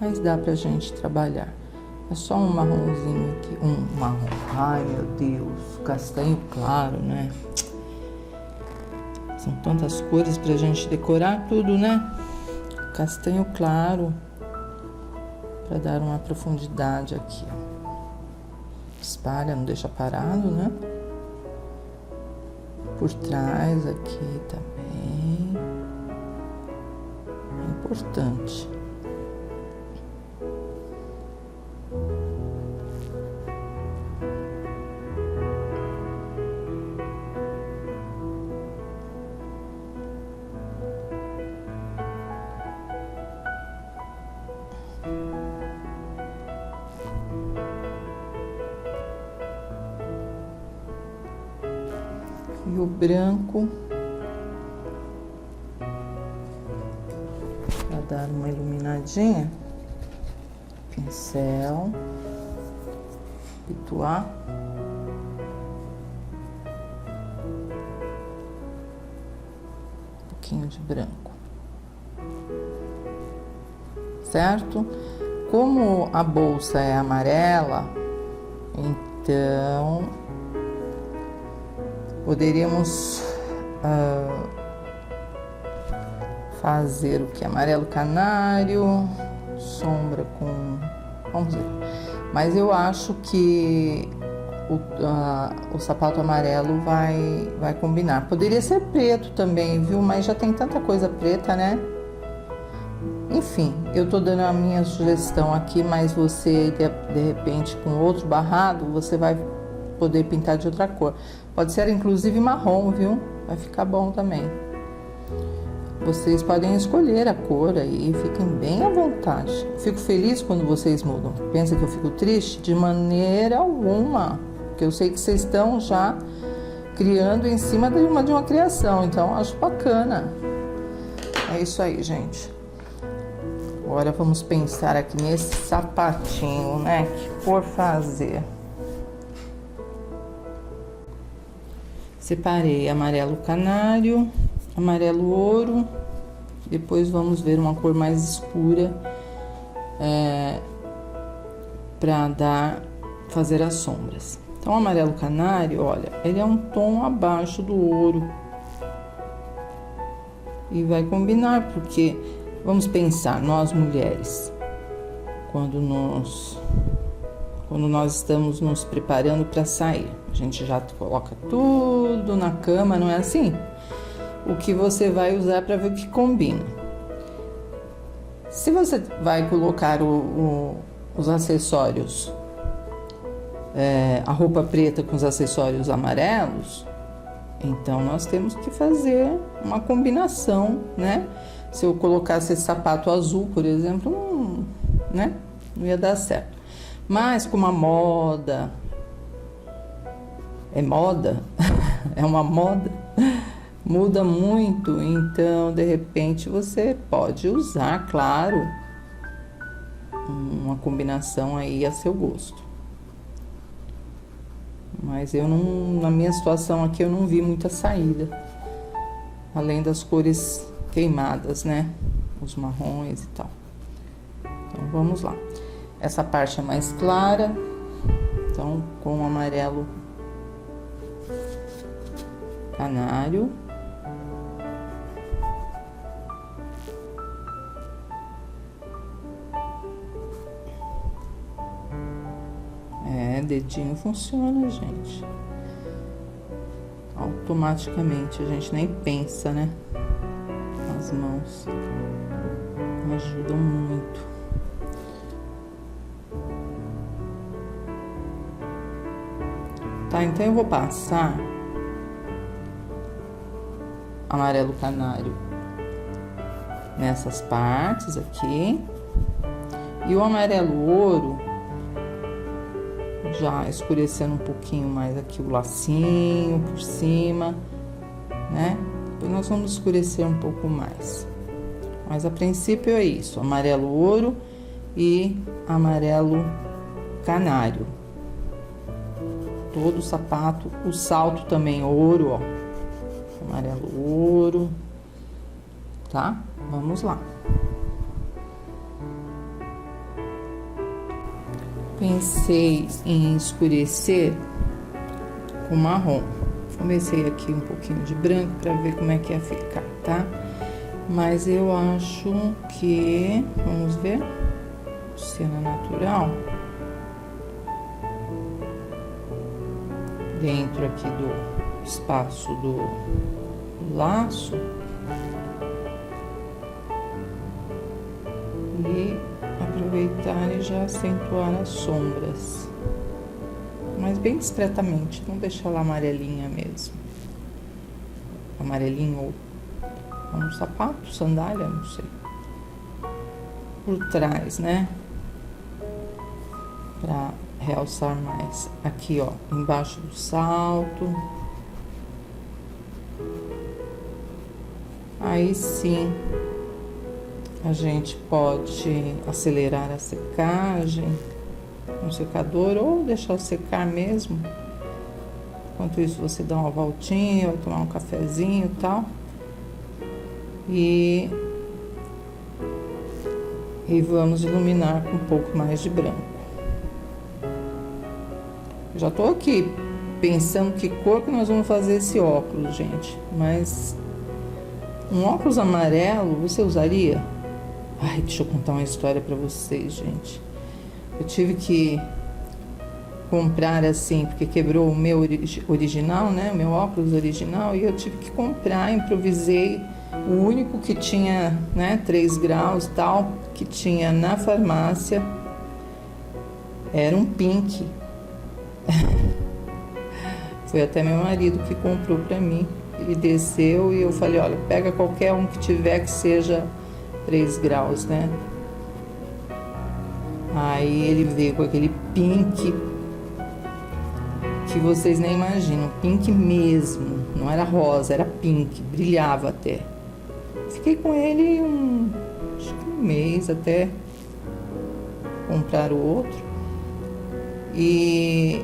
mas dá pra gente trabalhar. É só um marronzinho aqui, um marrom. Ai, meu Deus, castanho claro, né? São tantas cores pra gente decorar tudo, né? Castanho claro, pra dar uma profundidade aqui. Espalha, não deixa parado, né? Por trás aqui também. É importante. E o branco, para dar uma iluminadinha, pincel, pituar, um pouquinho de branco, certo? Como a bolsa é amarela, então poderíamos fazer o que? Amarelo canário, sombra com... vamos ver. Mas eu acho que o sapato amarelo vai combinar. Poderia ser preto também, viu? Mas já tem tanta coisa preta, né? Enfim, eu tô dando a minha sugestão aqui, mas você, de repente, com outro barrado, você vai poder pintar de outra cor. Pode ser inclusive marrom, viu? Vai ficar bom também. Vocês podem escolher a cor aí, fiquem bem à vontade. Fico feliz quando vocês mudam. Pensa que eu fico triste? De maneira alguma. Porque eu sei que vocês estão já criando em cima de uma criação. Então, acho bacana. É isso aí, gente. Agora vamos pensar aqui nesse sapatinho, né? Que cor fazer? Separei amarelo canário, amarelo ouro, depois vamos ver uma cor mais escura para fazer as sombras. Então, o amarelo canário, olha, ele é um tom abaixo do ouro e vai combinar, porque vamos pensar, nós mulheres, quando nós estamos nos preparando para sair, a gente já coloca tudo na cama, não é assim? O que você vai usar para ver o que combina. Se você vai colocar os acessórios, a roupa preta com os acessórios amarelos, então nós temos que fazer uma combinação, né? Se eu colocasse esse sapato azul, por exemplo, não ia dar certo. Mas com uma moda, é moda, é uma moda, muda muito, então de repente você pode usar, claro, uma combinação aí a seu gosto. Mas eu não, na minha situação aqui, eu não vi muita saída, além das cores queimadas, né? Os marrons e tal. Então vamos lá. Essa parte é mais clara, então com o amarelo canário. Dedinho funciona, gente. Automaticamente, a gente nem pensa, né? As mãos ajudam muito. tá? Então eu vou passar amarelo canário nessas partes aqui. E o amarelo ouro, já escurecendo um pouquinho mais aqui o lacinho por cima, né? Depois nós vamos escurecer um pouco mais. Mas a princípio é isso, amarelo ouro e amarelo canário. Todo o sapato, o salto também ouro, ó. Amarelo ouro, tá? Vamos lá. Pensei em escurecer com marrom. Comecei aqui um pouquinho de branco para ver como é que ia ficar, tá? Mas eu acho que, vamos ver, cena natural. Dentro aqui do espaço do laço. E aproveitar e já acentuar as sombras. Mas bem discretamente, não deixar ela amarelinha mesmo. Amarelinho ou um sapato, sandália, não sei. Por trás, né? Pra realçar mais. Aqui, ó, embaixo do salto. Aí sim, a gente pode acelerar a secagem no secador ou deixar secar mesmo. Enquanto isso, você dá uma voltinha, vai tomar um cafezinho e tal. E vamos iluminar com um pouco mais de branco. Já tô aqui pensando que cor que nós vamos fazer esse óculos, gente. Mas um óculos amarelo, você usaria? Ai, deixa eu contar uma história pra vocês, gente. Eu tive que comprar assim, porque quebrou o meu original, né? O meu óculos original, e eu tive que comprar, improvisei. O único que tinha, né, 3 graus e tal, que tinha na farmácia, era um pink. Foi até meu marido que comprou pra mim. Ele desceu e eu falei, olha, pega qualquer um que tiver que seja 3 graus, né? Aí ele veio com aquele pink que vocês nem imaginam, pink mesmo, não era rosa, era pink, brilhava até. Fiquei com ele acho que um mês até comprar o outro. E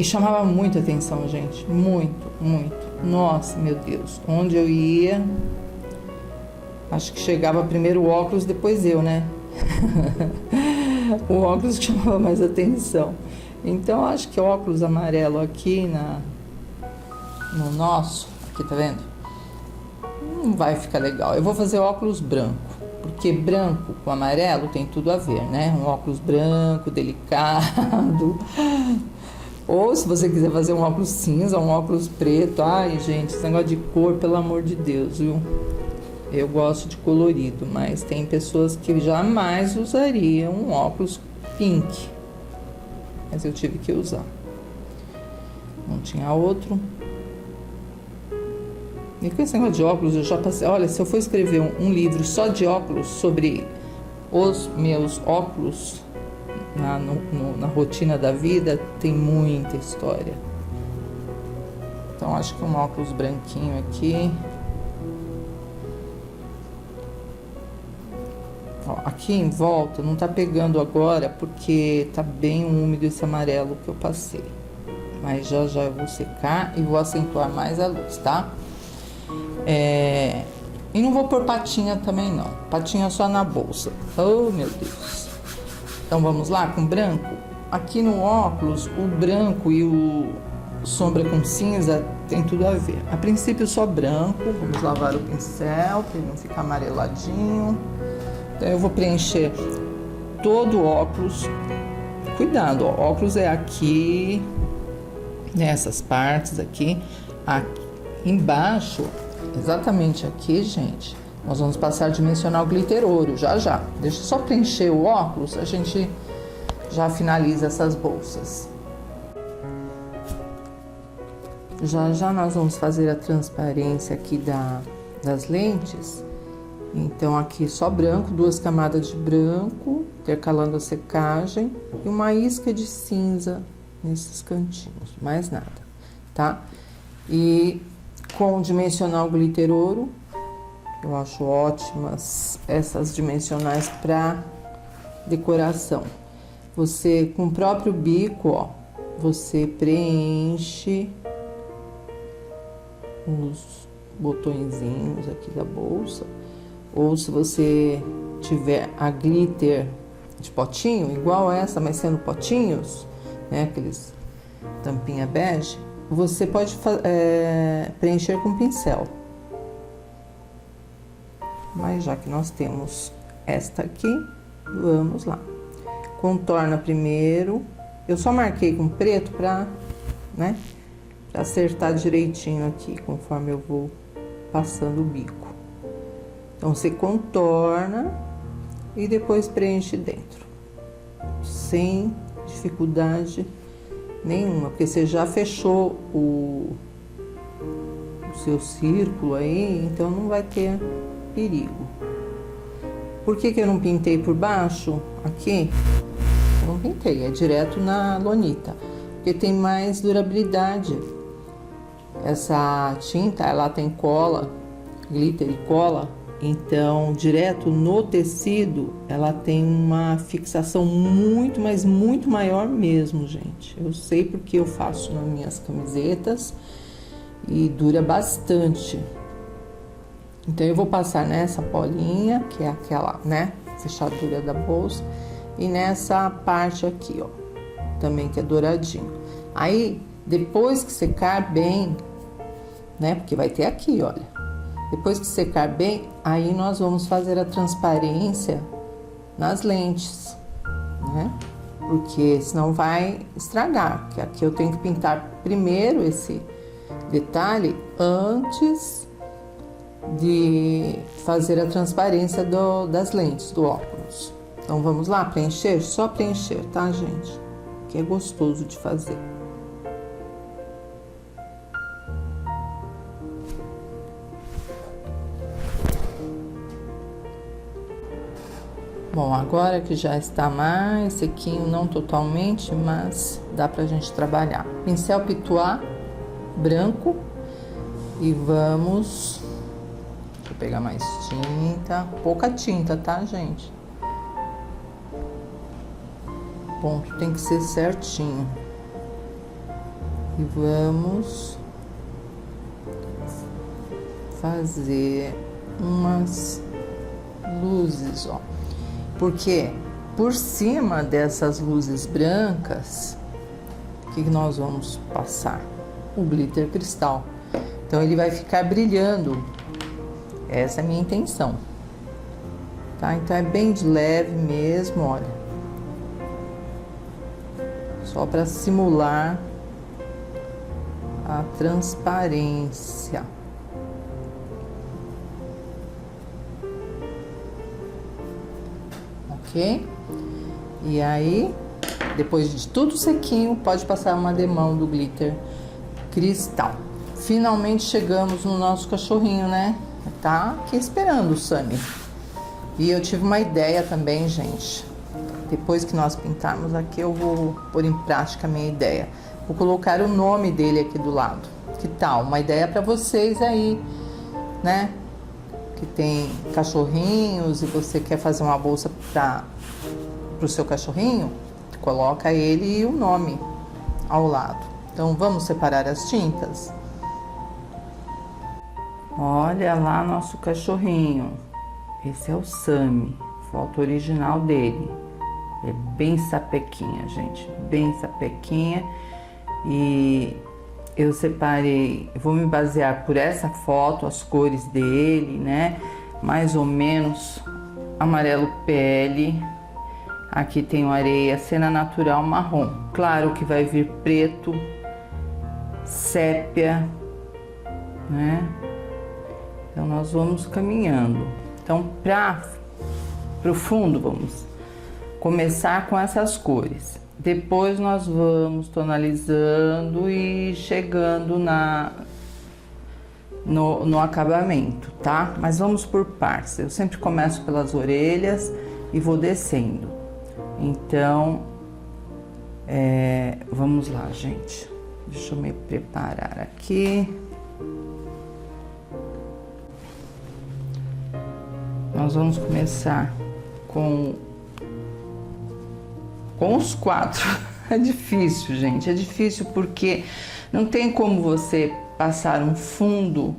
chamava muito atenção, gente, muito, muito. Nossa, meu Deus, onde eu ia, acho que chegava primeiro o óculos, depois eu, né? O óculos chamava mais atenção. Então, acho que óculos amarelo aqui no nosso, aqui tá vendo? Não vai ficar legal. Eu vou fazer óculos branco, porque branco com amarelo tem tudo a ver, né? Um óculos branco, delicado. Ou se você quiser fazer um óculos cinza, um óculos preto. Ai, gente, esse negócio de cor, pelo amor de Deus, viu? Eu gosto de colorido, mas tem pessoas que jamais usariam um óculos pink. Mas eu tive que usar. Não tinha outro. E com esse negócio de óculos, eu já passei... Olha, se eu for escrever um livro só de óculos, sobre os meus óculos na rotina da vida, tem muita história. Então, acho que um óculos branquinho aqui. Ó, aqui em volta não tá pegando agora, porque tá bem úmido esse amarelo que eu passei. Mas já eu vou secar e vou acentuar mais a luz, tá? E não vou pôr patinha também não, patinha só na bolsa. Oh, meu Deus. Então vamos lá com branco. Aqui no óculos, o branco e o sombra com cinza tem tudo a ver. A princípio só branco. Vamos lavar o pincel para ele não ficar amareladinho. Então eu vou preencher todo o óculos. Cuidado, ó, óculos é aqui, nessas partes aqui embaixo. Exatamente aqui, gente, nós vamos passar dimensional glitter ouro, já. Deixa eu só preencher o óculos, a gente já finaliza essas bolsas. Já já nós vamos fazer a transparência aqui das lentes. Então aqui só branco, 2 camadas de branco, intercalando a secagem e uma isca de cinza nesses cantinhos, mais nada, tá? E com dimensional glitter ouro, eu acho ótimas essas dimensionais para decoração. Você, com o próprio bico, ó, você preenche os botõezinhos aqui da bolsa. Ou se você tiver a glitter de potinho, igual essa, mas sendo potinhos, né, aqueles tampinha bege, você pode preencher com pincel. Mas já que nós temos esta aqui, vamos lá. Contorna primeiro. Eu só marquei com preto pra, né, pra acertar direitinho aqui, conforme eu vou passando o bico. Então, você contorna e depois preenche dentro, sem dificuldade nenhuma, porque você já fechou o seu círculo aí, então não vai ter perigo. Por que que eu não pintei por baixo aqui? Eu não pintei, é direto na lonita, porque tem mais durabilidade. Essa tinta, ela tem cola, glitter e cola. Então, direto no tecido, ela tem uma fixação muito, mas muito maior mesmo, gente. Eu sei porque eu faço nas minhas camisetas e dura bastante. Então, eu vou passar nessa bolinha, que é aquela, né, fechadura da bolsa, e nessa parte aqui, ó, também que é douradinho. Aí, depois que secar bem, né, porque vai ter aqui, olha. Depois que secar bem, aí nós vamos fazer a transparência nas lentes, né? Porque senão vai estragar, porque aqui eu tenho que pintar primeiro esse detalhe antes de fazer a transparência das lentes do óculos. Então vamos lá preencher? Só preencher, tá, gente? Que é gostoso de fazer. Bom, agora que já está mais sequinho, não totalmente, mas dá pra gente trabalhar. Pincel Pituá branco e vamos... Deixa eu pegar mais tinta, pouca tinta, tá, gente? O ponto tem que ser certinho. E vamos fazer umas luzes, ó. Porque por cima dessas luzes brancas, o que nós vamos passar? O glitter cristal. Então ele vai ficar brilhando. Essa é a minha intenção. Tá? Então é bem de leve mesmo, olha. Só para simular a transparência. Ok? E aí, depois de tudo sequinho, pode passar uma demão do glitter cristal. Finalmente chegamos no nosso cachorrinho, né? Tá aqui esperando o Sammy. E eu tive uma ideia também, gente. Depois que nós pintarmos aqui, eu vou pôr em prática a minha ideia. Vou colocar o nome dele aqui do lado. Que tal? Uma ideia para vocês aí, né? Que tem cachorrinhos e você quer fazer uma bolsa para o seu cachorrinho, coloca ele e o nome ao lado. Então, vamos separar as tintas? Olha lá nosso cachorrinho. Esse é o Sammy, foto original dele. É bem sapequinha, gente, bem sapequinha. E eu separei, vou me basear por essa foto, as cores dele, né? Mais ou menos amarelo pele. Aqui tem o areia, cena natural marrom. Claro que vai vir preto, sépia, né? Então nós vamos caminhando. Então para o fundo vamos começar com essas cores. Depois nós vamos tonalizando e chegando no acabamento, tá? Mas vamos por partes. Eu sempre começo pelas orelhas e vou descendo. Então, vamos lá, gente. Deixa eu me preparar aqui. Nós vamos começar com os 4. É difícil, gente. É difícil porque não tem como você passar um fundo,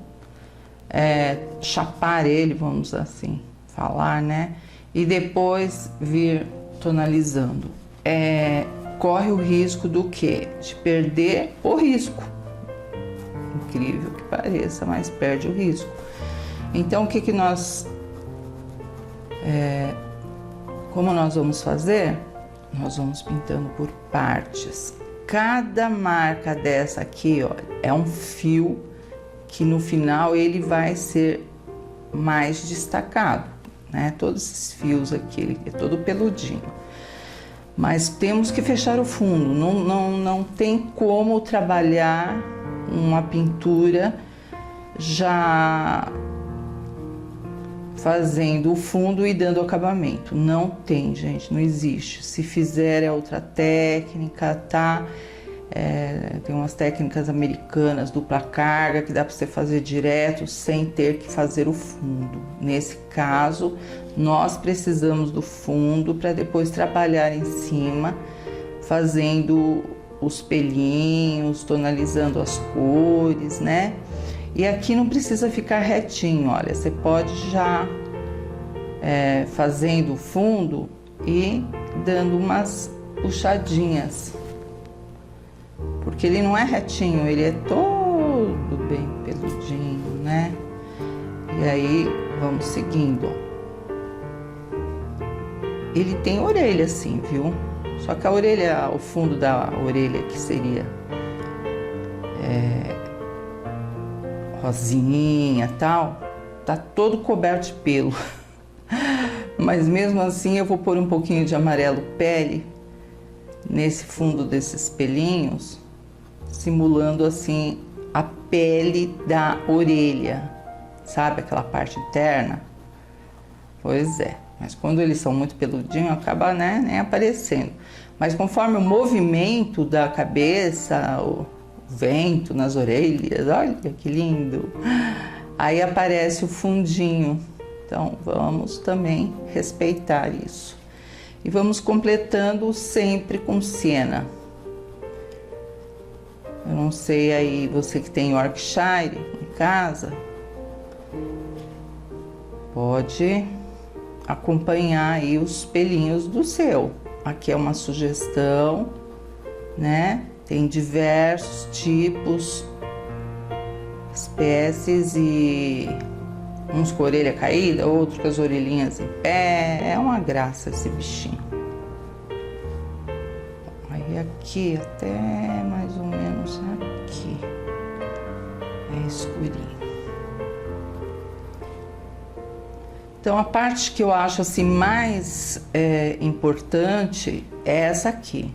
chapar ele, vamos assim falar, né? E depois vir tonalizando. Corre o risco do quê? De perder o risco. Incrível que pareça, mas perde o risco. Então, o que que nós... como nós vamos fazer? Nós vamos pintando por partes. Cada marca dessa aqui, ó, é um fio que no final ele vai ser mais destacado, né? Todos esses fios aqui, ele é todo peludinho. Mas temos que fechar o fundo, não tem como trabalhar uma pintura já fazendo o fundo e dando acabamento. Não tem, gente, não existe. Se fizer é outra técnica, tá? Tem umas técnicas americanas, dupla carga, que dá para você fazer direto sem ter que fazer o fundo. Nesse caso, nós precisamos do fundo para depois trabalhar em cima, fazendo os pelinhos, tonalizando as cores, né? E aqui não precisa ficar retinho, olha, você pode já fazendo o fundo e dando umas puxadinhas, porque ele não é retinho, ele é todo bem peludinho, né? E aí vamos seguindo, Ele tem orelha assim, viu? Só que a orelha, o fundo da orelha que seria rosinha e tal, tá todo coberto de pelo. Mas mesmo assim eu vou pôr um pouquinho de amarelo pele nesse fundo desses pelinhos, simulando assim a pele da orelha, sabe aquela parte interna? Pois é, mas quando eles são muito peludinhos acaba, né, nem aparecendo. Mas conforme o movimento da cabeça, o vento nas orelhas, olha que lindo, aí aparece o fundinho. Então vamos também respeitar isso. E vamos completando sempre com siena. Eu não sei aí, você que tem Yorkshire em casa, pode acompanhar aí os pelinhos do seu. Aqui é uma sugestão, né? Tem diversos tipos, espécies e uns com a orelha caída, outros com as orelhinhas em pé. É uma graça esse bichinho. Aí aqui até mais ou menos aqui é escurinho. Então a parte que eu acho assim mais importante é essa aqui.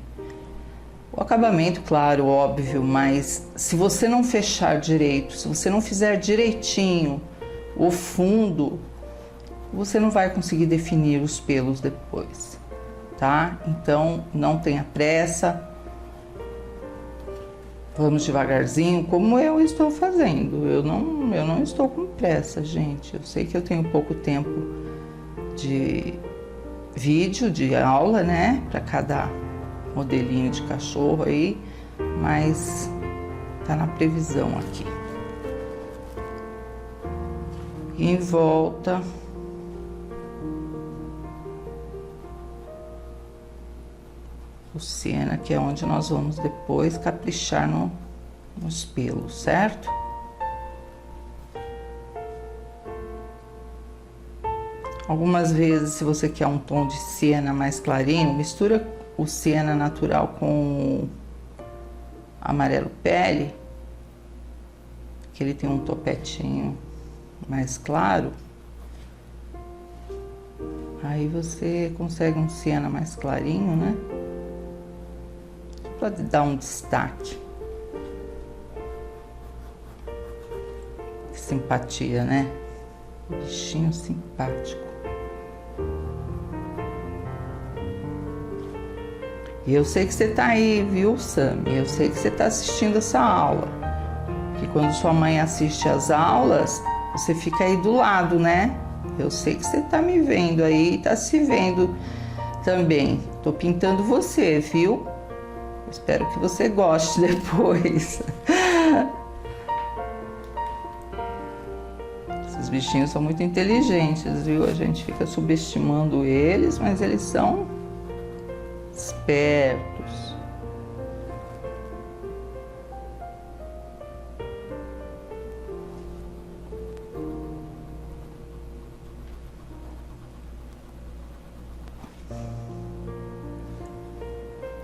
O acabamento, claro, óbvio, mas se você não fechar direito, se você não fizer direitinho o fundo, você não vai conseguir definir os pelos depois, tá? Então não tenha pressa, vamos devagarzinho, como eu estou fazendo. Eu não estou com pressa, gente. Eu sei que eu tenho pouco tempo de vídeo, de aula, né, para cada modelinho de cachorro aí, mas tá na previsão aqui. E em volta o siena, que é onde nós vamos depois caprichar nos pelos, certo? Algumas vezes, se você quer um tom de siena mais clarinho, mistura o siena natural com amarelo pele, que ele tem um topetinho mais claro. Aí você consegue um siena mais clarinho, né? para dar um destaque. Que simpatia, né? Bichinho simpático. E eu sei que você tá aí, viu, Sami? Eu sei que você tá assistindo essa aula. Que quando sua mãe assiste as aulas, você fica aí do lado, né? Eu sei que você tá me vendo aí e tá se vendo também. Tô pintando você, viu? Espero que você goste depois. Esses bichinhos são muito inteligentes, viu? A gente fica subestimando eles, mas eles são espertos.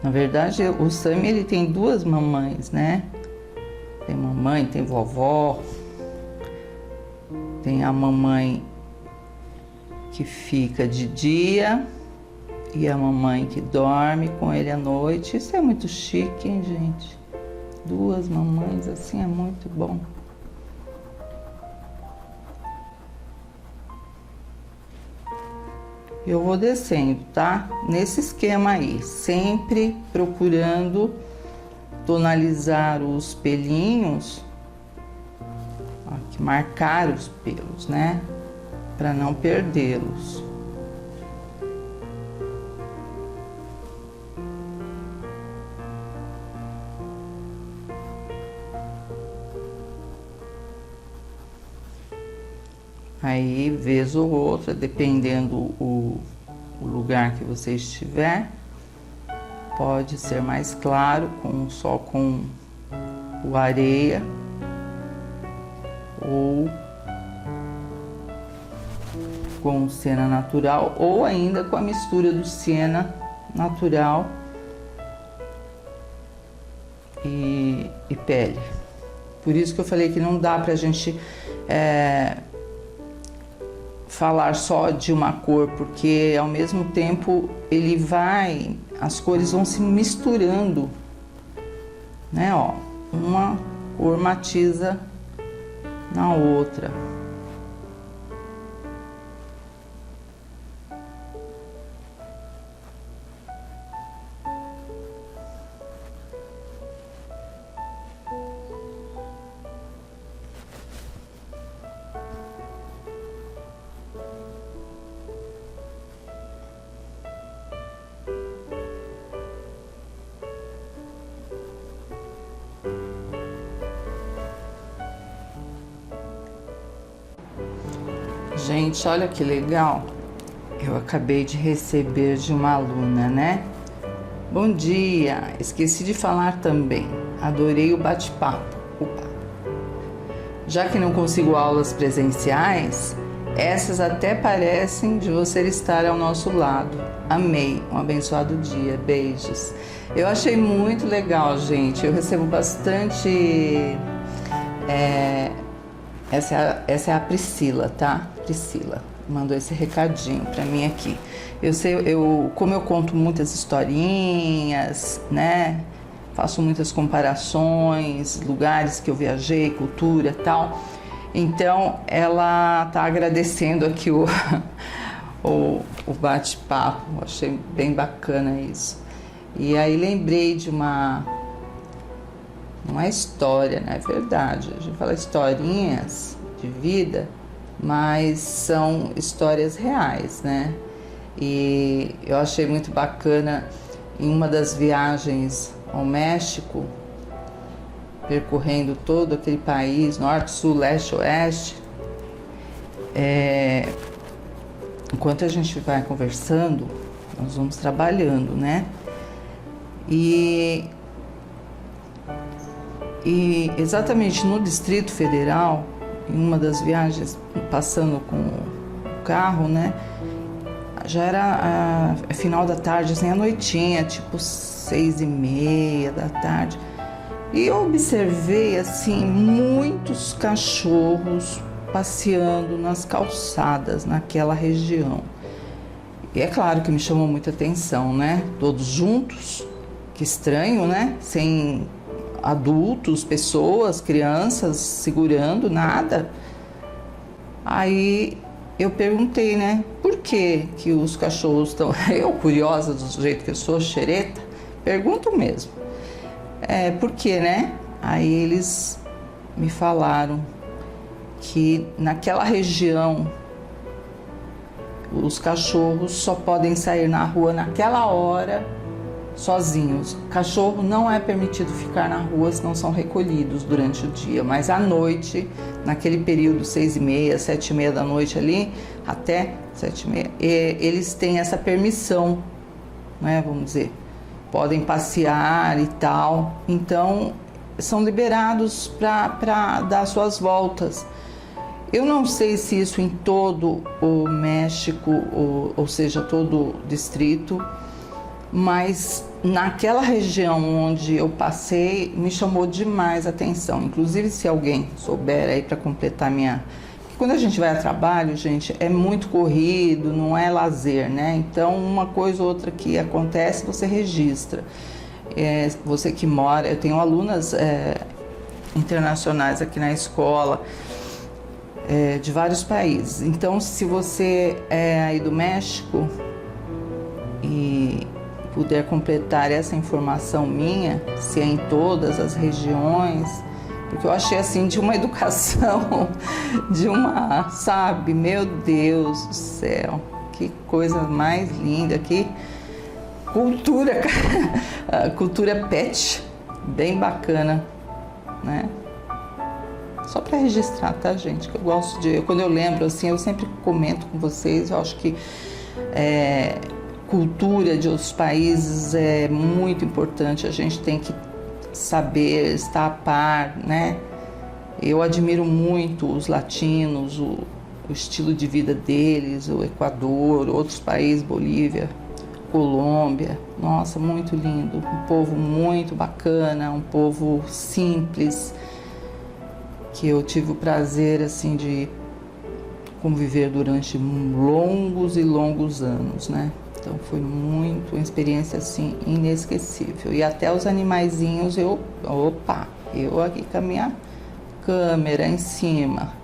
Na verdade, o Sami, ele tem duas mamães, né? Tem mamãe, tem vovó. Tem a mamãe que fica de dia e a mamãe que dorme com ele à noite. Isso é muito chique, hein, gente? Duas mamães assim é muito bom. Eu vou descendo, tá? Nesse esquema aí, sempre procurando tonalizar os pelinhos, aqui, marcar os pelos, né? Para não perdê-los. Aí, vez ou outra, dependendo o lugar que você estiver, pode ser mais claro, só com o areia, ou com siena natural, ou ainda com a mistura do siena natural e pele. Por isso que eu falei que não dá pra gente falar só de uma cor, porque ao mesmo tempo as cores vão se misturando, né? Ó, uma cor matiza na outra. Gente, olha que legal. Eu acabei de receber de uma aluna, né? Bom dia, esqueci de falar também. Adorei o bate-papo. Opa. Já que não consigo aulas presenciais, essas até parecem de você estar ao nosso lado. Amei, um abençoado dia. Beijos. Eu achei muito legal, gente. Eu recebo bastante... Essa é a Priscila, tá? Priscila mandou esse recadinho pra mim aqui. Como eu conto muitas historinhas, né? Faço muitas comparações, lugares que eu viajei, cultura e tal. Então, ela tá agradecendo aqui o bate-papo. Achei bem bacana isso. E aí lembrei de uma história, não é verdade? A gente fala historinhas de vida, mas são histórias reais, né? E eu achei muito bacana, em uma das viagens ao México, percorrendo todo aquele país, norte, sul, leste, oeste, enquanto a gente vai conversando, nós vamos trabalhando, né? E exatamente no Distrito Federal, em uma das viagens, passando com o carro, né? Já era final da tarde, assim, a noitinha, tipo 6:30 da tarde. E eu observei, assim, muitos cachorros passeando nas calçadas naquela região. E é claro que me chamou muita atenção, né? Todos juntos, que estranho, né? Sem adultos, pessoas, crianças segurando, nada. Aí eu perguntei, né? Por que que os cachorros estão... Eu, curiosa do jeito que eu sou, xereta, pergunto mesmo. Por quê, né? Aí eles me falaram que naquela região os cachorros só podem sair na rua naquela hora sozinhos. Cachorro não é permitido ficar na rua, senão são recolhidos durante o dia, mas à noite, naquele período 6h30, 7h30 da noite ali, até 7h30, eles têm essa permissão, né, vamos dizer, podem passear e tal, então são liberados para dar suas voltas. Eu não sei se isso em todo o México, ou seja, todo o distrito, mas naquela região onde eu passei me chamou demais a atenção. Inclusive, se alguém souber aí para completar minha... Porque quando a gente vai a trabalho, gente, é muito corrido, não é lazer, né? Então, uma coisa ou outra que acontece, você registra. Você que mora... Eu tenho alunas internacionais aqui na escola, de vários países. Então, se você é aí do México e puder completar essa informação minha, se é em todas as regiões, porque eu achei assim de uma educação, de uma, sabe, meu Deus do céu, que coisa mais linda, que cultura, cultura pet, bem bacana, né? Só para registrar, tá, gente? Que eu gosto de... Quando eu lembro, assim, eu sempre comento com vocês. Eu acho que cultura de outros países é muito importante. A gente tem que saber, estar a par, né? Eu admiro muito os latinos, o estilo de vida deles, o Equador, outros países, Bolívia, Colômbia. Nossa, muito lindo. Um povo muito bacana, um povo simples, que eu tive o prazer, assim, de conviver durante longos e longos anos, né? Então foi uma experiência, assim, inesquecível. E até os animaizinhos eu aqui com a minha câmera em cima.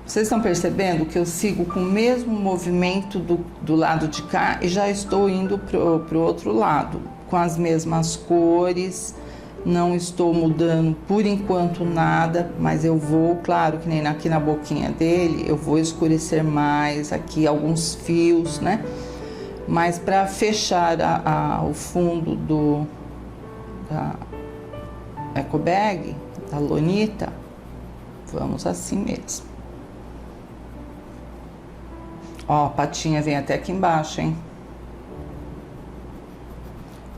Vocês estão percebendo que eu sigo com o mesmo movimento do lado de cá e já estou indo pro outro lado, com as mesmas cores. Não estou mudando por enquanto nada, mas eu vou, claro que nem aqui na boquinha dele, eu vou escurecer mais aqui alguns fios, né? Mas para fechar o fundo da eco bag, da lonita, vamos assim mesmo. Ó, a patinha vem até aqui embaixo, hein?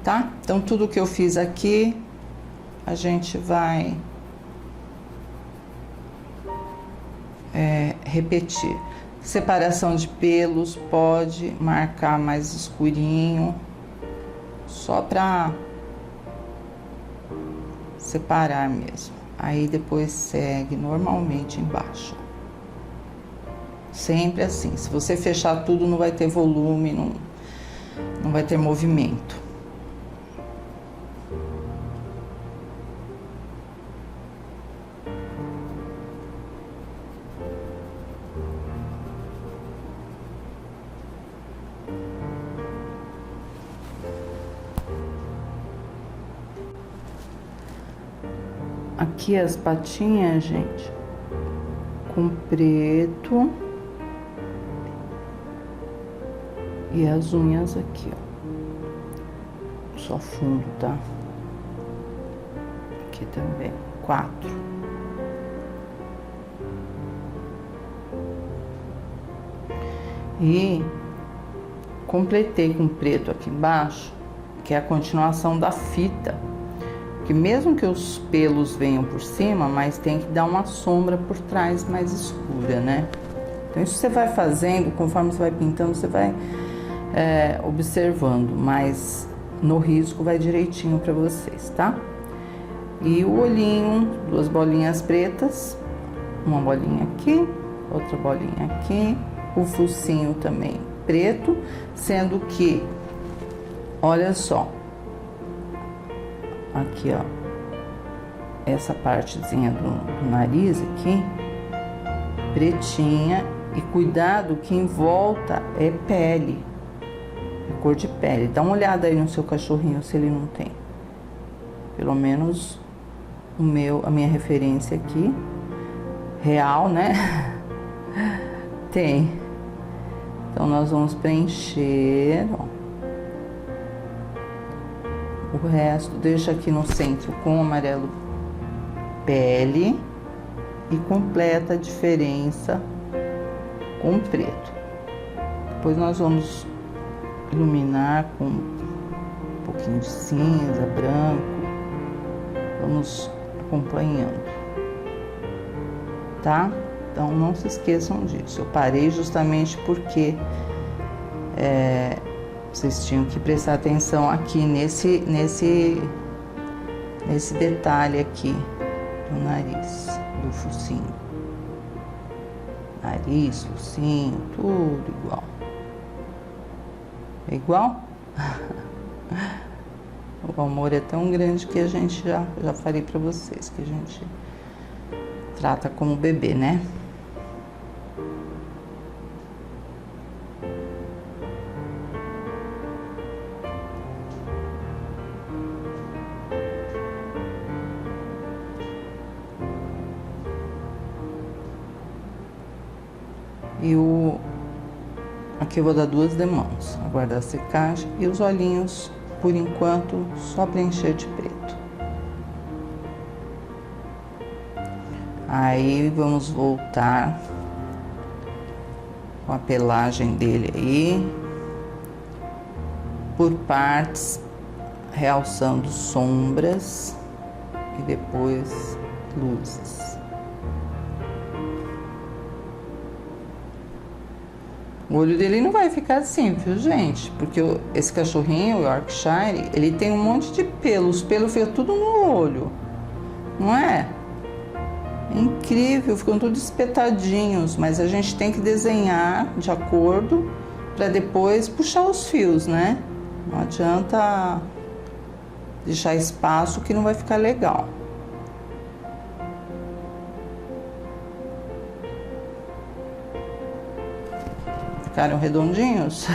Tá? Então tudo que eu fiz aqui, a gente vai repetir. Separação de pelos, pode marcar mais escurinho, só para separar mesmo. Aí depois segue normalmente embaixo. Sempre assim. Se você fechar tudo, não vai ter volume, não vai ter movimento. Aqui as patinhas, gente, com preto e as unhas aqui, ó, só fundo, tá? Aqui também, 4. E completei com preto aqui embaixo, que é a continuação da fita. Que mesmo que os pelos venham por cima, mas tem que dar uma sombra por trás mais escura, né? Então isso você vai fazendo, conforme você vai pintando, você vai observando, mas no risco vai direitinho para vocês, tá? E o olhinho, 2 bolinhas pretas, uma bolinha aqui, outra bolinha aqui, o focinho também preto, sendo que, olha só, aqui, ó, essa partezinha do nariz aqui, pretinha, e cuidado que em volta é pele, é cor de pele. Dá uma olhada aí no seu cachorrinho se ele não tem. Pelo menos a minha referência aqui, real, né? Tem. Então nós vamos preencher, ó. O resto deixa aqui no centro com amarelo pele e completa a diferença com preto. Depois nós vamos iluminar com um pouquinho de cinza, branco. Vamos acompanhando, tá? Então não se esqueçam disso. Eu parei justamente porque vocês tinham que prestar atenção aqui nesse detalhe aqui do nariz, do focinho. Nariz, focinho, tudo igual. É igual? O amor é tão grande que a gente já falei pra vocês que a gente trata como bebê, né? E aqui eu vou dar 2 demãos, aguardar a secagem, e os olhinhos, por enquanto, só preencher de preto. Aí vamos voltar com a pelagem dele aí, por partes, realçando sombras e depois luzes. O olho dele não vai ficar assim, viu, gente? Porque esse cachorrinho, o Yorkshire, ele tem um monte de pelo. Os pelos ficam tudo no olho, não é? É incrível, ficam todos espetadinhos. Mas a gente tem que desenhar de acordo para depois puxar os fios, né? Não adianta deixar espaço que não vai ficar legal. Ficaram redondinhos?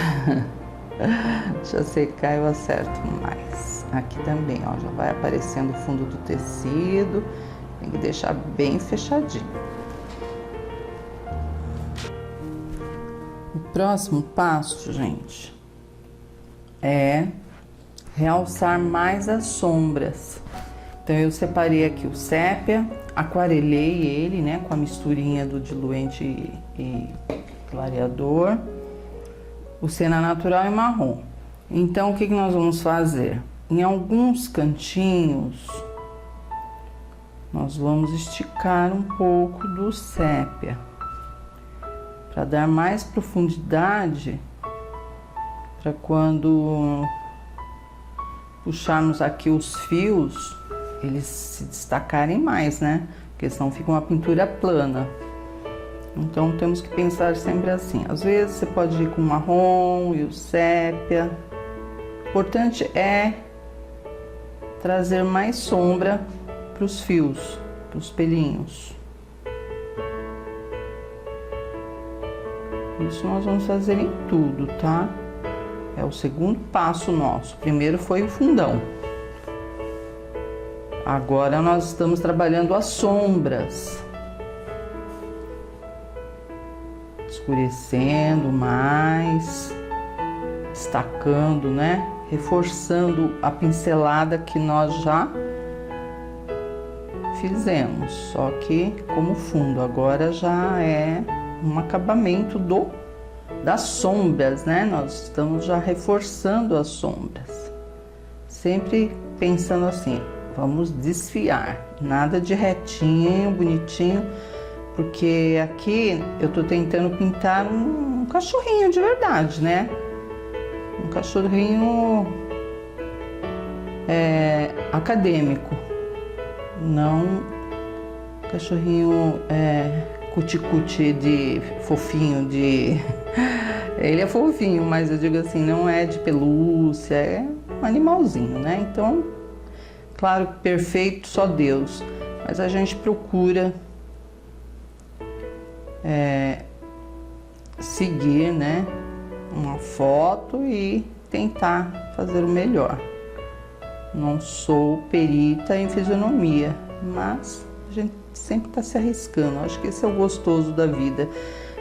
Deixa secar e eu acerto mais. Aqui também, ó, já vai aparecendo o fundo do tecido. Tem que deixar bem fechadinho. O próximo passo, gente, é realçar mais as sombras. Então eu separei aqui o sépia, aquarelei ele, né, com a misturinha do diluente e clareador, o siena natural e marrom. Então, o que nós vamos fazer? Em alguns cantinhos, nós vamos esticar um pouco do sépia, para dar mais profundidade, para quando puxarmos aqui os fios, eles se destacarem mais, né? Porque senão fica uma pintura plana. Então, temos que pensar sempre assim. Às vezes, você pode ir com o marrom e o sépia. O importante é trazer mais sombra para os fios, para os pelinhos. Isso nós vamos fazer em tudo, tá? É o segundo passo nosso. O primeiro foi o fundão. Agora, nós estamos trabalhando as sombras. Escurecendo mais, destacando, né? Reforçando a pincelada que nós já fizemos, só que como fundo. Agora já é um acabamento das sombras, né? Nós estamos já reforçando as sombras. Sempre pensando assim, vamos desfiar, nada de retinho, bonitinho. Porque aqui eu tô tentando pintar um cachorrinho de verdade, né? Um cachorrinho acadêmico. Não cachorrinho cuti-cuti de fofinho, de... Ele é fofinho, mas eu digo assim, não é de pelúcia, é um animalzinho, né? Então, Claro que perfeito só Deus, mas a gente procura seguir, né, uma foto e tentar fazer o melhor. Não sou perita em fisionomia, mas a gente sempre está se arriscando. Acho que esse é o gostoso da vida.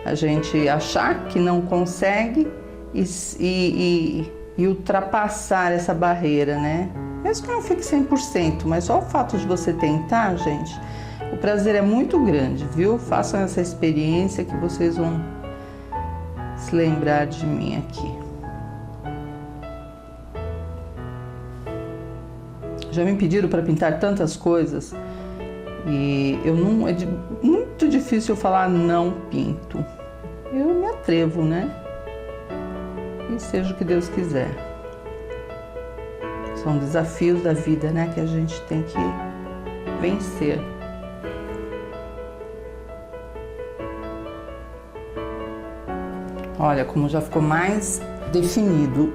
A gente achar que não consegue e ultrapassar essa barreira, né? Mesmo que não fique 100%, mas só o fato de você tentar, gente, o prazer é muito grande, viu? Façam essa experiência que vocês vão se lembrar de mim aqui. Já me pediram para pintar tantas coisas e é muito difícil eu falar não pinto. Eu me atrevo, né? E seja o que Deus quiser. São desafios da vida, né? Que a gente tem que vencer. Olha como já ficou mais definido,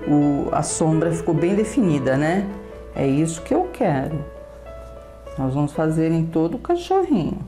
a sombra ficou bem definida, né? É isso que eu quero. Nós vamos fazer em todo o cachorrinho.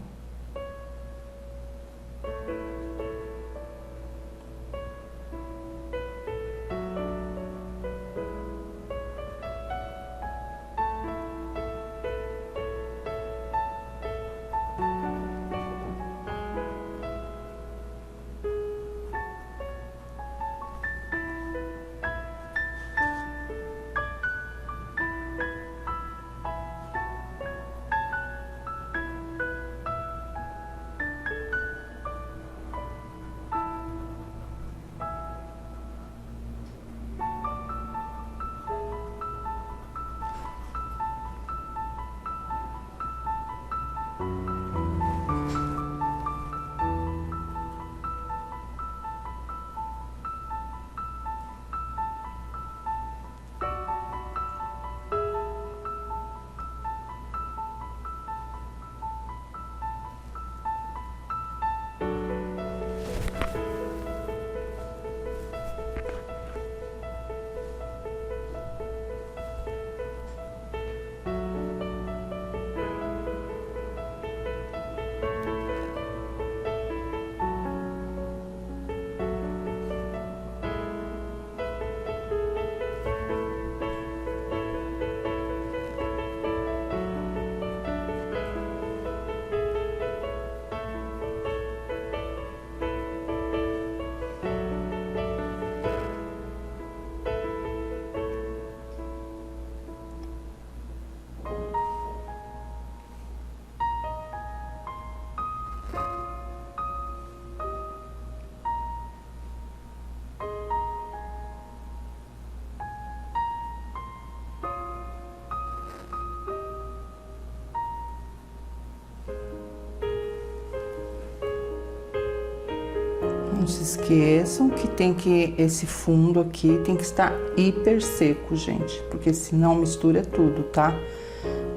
Não se esqueçam que esse fundo aqui tem que estar hiper seco, gente, porque senão mistura tudo, tá?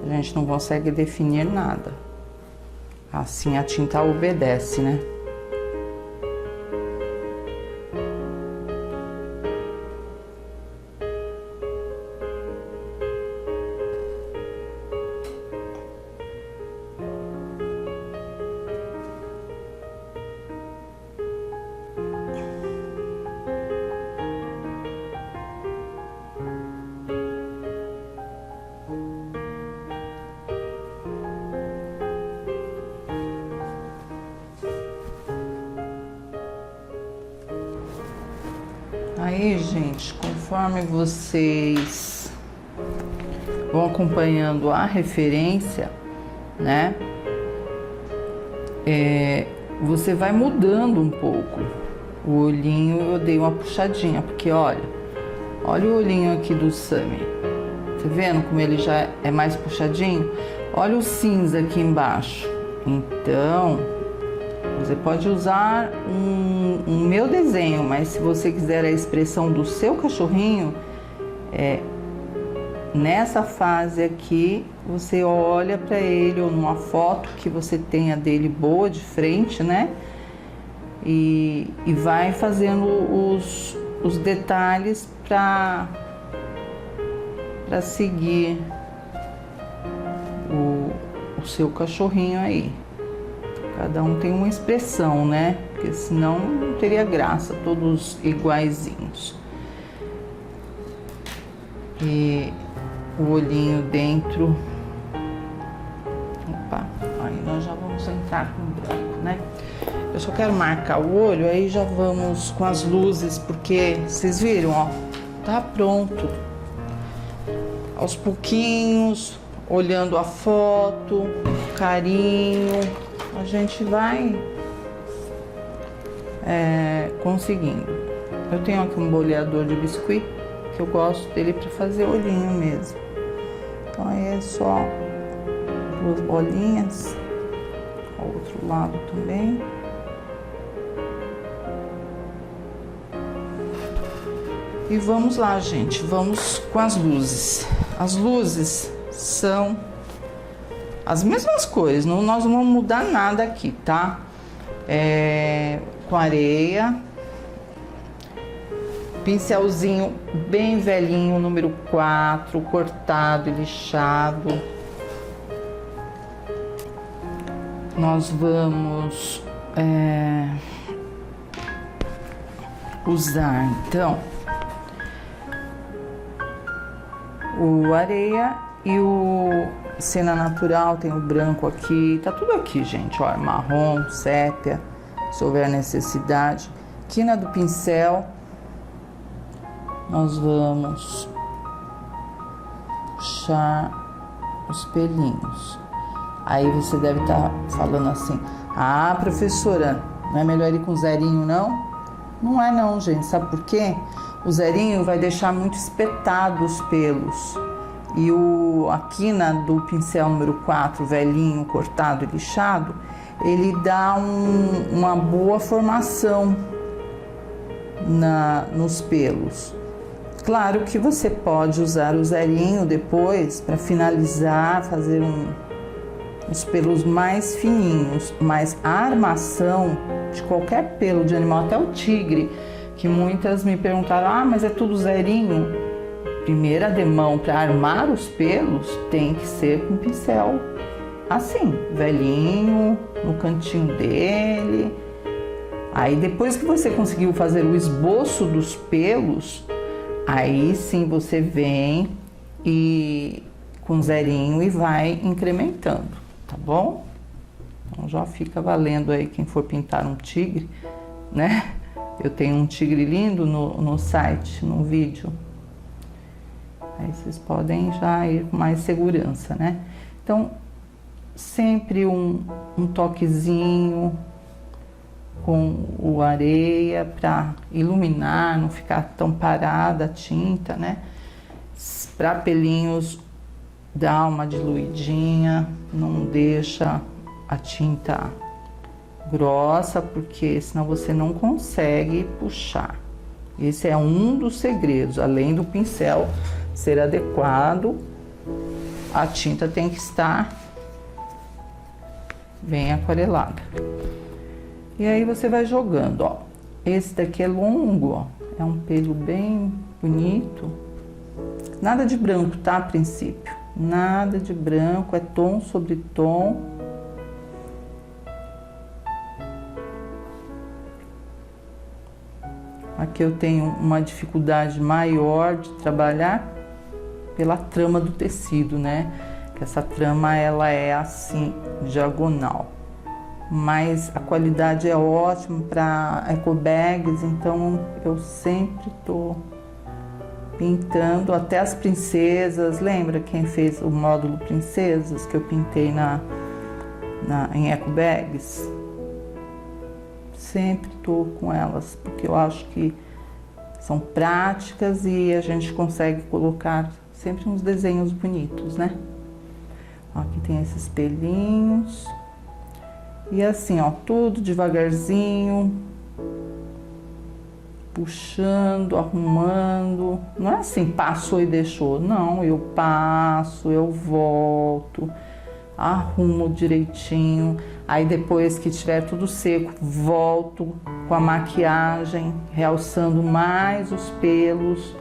A gente não consegue definir nada. Assim a tinta obedece, né? Aí, gente, conforme vocês vão acompanhando a referência, né? Você vai mudando um pouco. O olhinho eu dei uma puxadinha, porque olha o olhinho aqui do Sammy. Tá vendo como ele já é mais puxadinho? Olha o cinza aqui embaixo. Então, você pode usar um meu desenho, mas se você quiser a expressão do seu cachorrinho, nessa fase aqui, você olha para ele ou numa foto que você tenha dele boa de frente, né? E vai fazendo os detalhes para seguir do seu cachorrinho aí. Cada um tem uma expressão, né? Porque senão não teria graça, todos iguaizinhos. E o olhinho dentro. Opa, aí nós já vamos entrar com branco, né? Eu só quero marcar o olho, aí já vamos com as luzes, porque vocês viram, ó, tá pronto. Aos pouquinhos, olhando a foto, carinho, a gente vai conseguindo. Eu tenho aqui um boleador de biscuit, que eu gosto dele para fazer olhinho mesmo. Então aí é só 2 bolinhas, ao outro lado também. E vamos lá, gente, vamos com as luzes. As luzes são as mesmas cores, nós não vamos mudar nada aqui, tá? Com areia, pincelzinho bem velhinho, número 4, cortado e lixado. Nós vamos usar, então, o areia e o cena natural, tem o branco aqui, tá tudo aqui, gente, ó, marrom, sépia, se houver necessidade. Quina do pincel, nós vamos puxar os pelinhos. Aí você deve estar falando assim, ah, professora, não é melhor ir com zerinho, não? Não é não, gente, sabe por quê? O zerinho vai deixar muito espetado os pelos. E a quina do pincel número 4, velhinho, cortado e lixado, ele dá uma boa formação nos pelos. Claro que você pode usar o zerinho depois para finalizar, fazer os pelos mais fininhos, mas a armação de qualquer pelo de animal, até o tigre, que muitas me perguntaram, ah, mas é tudo zerinho? Primeira demão para armar os pelos tem que ser com pincel assim, velhinho, no cantinho dele. Aí depois que você conseguiu fazer o esboço dos pelos, aí sim você vem e com zerinho e vai incrementando, tá bom? Então já fica valendo aí quem for pintar um tigre, né? Eu tenho um tigre lindo no site, no vídeo. Aí vocês podem já ir com mais segurança, né? Então, sempre um toquezinho com o areia para iluminar, não ficar tão parada a tinta, né? Para pelinhos, dá uma diluidinha, não deixa a tinta grossa, porque senão você não consegue puxar. Esse é um dos segredos, além do pincel ser adequado, a tinta tem que estar bem aquarelada. E aí você vai jogando, ó. Esse daqui é longo, ó, é um pelo bem bonito. Nada de branco, tá? A princípio, nada de branco, é tom sobre tom. Aqui eu tenho uma dificuldade maior de trabalhar pela trama do tecido, né? Que essa trama, ela é assim, diagonal. Mas a qualidade é ótima para eco bags, então eu sempre tô pintando, até as princesas. Lembra quem fez o módulo princesas que eu pintei em eco bags? Sempre tô com elas, porque eu acho que são práticas e a gente consegue colocar sempre uns desenhos bonitos, né? Ó, aqui tem esses pelinhos. E assim, ó, tudo devagarzinho, puxando, arrumando. Não é assim, passou e deixou. Não, eu passo, eu volto, arrumo direitinho. Aí depois que tiver tudo seco, volto com a maquiagem, realçando mais os pelos.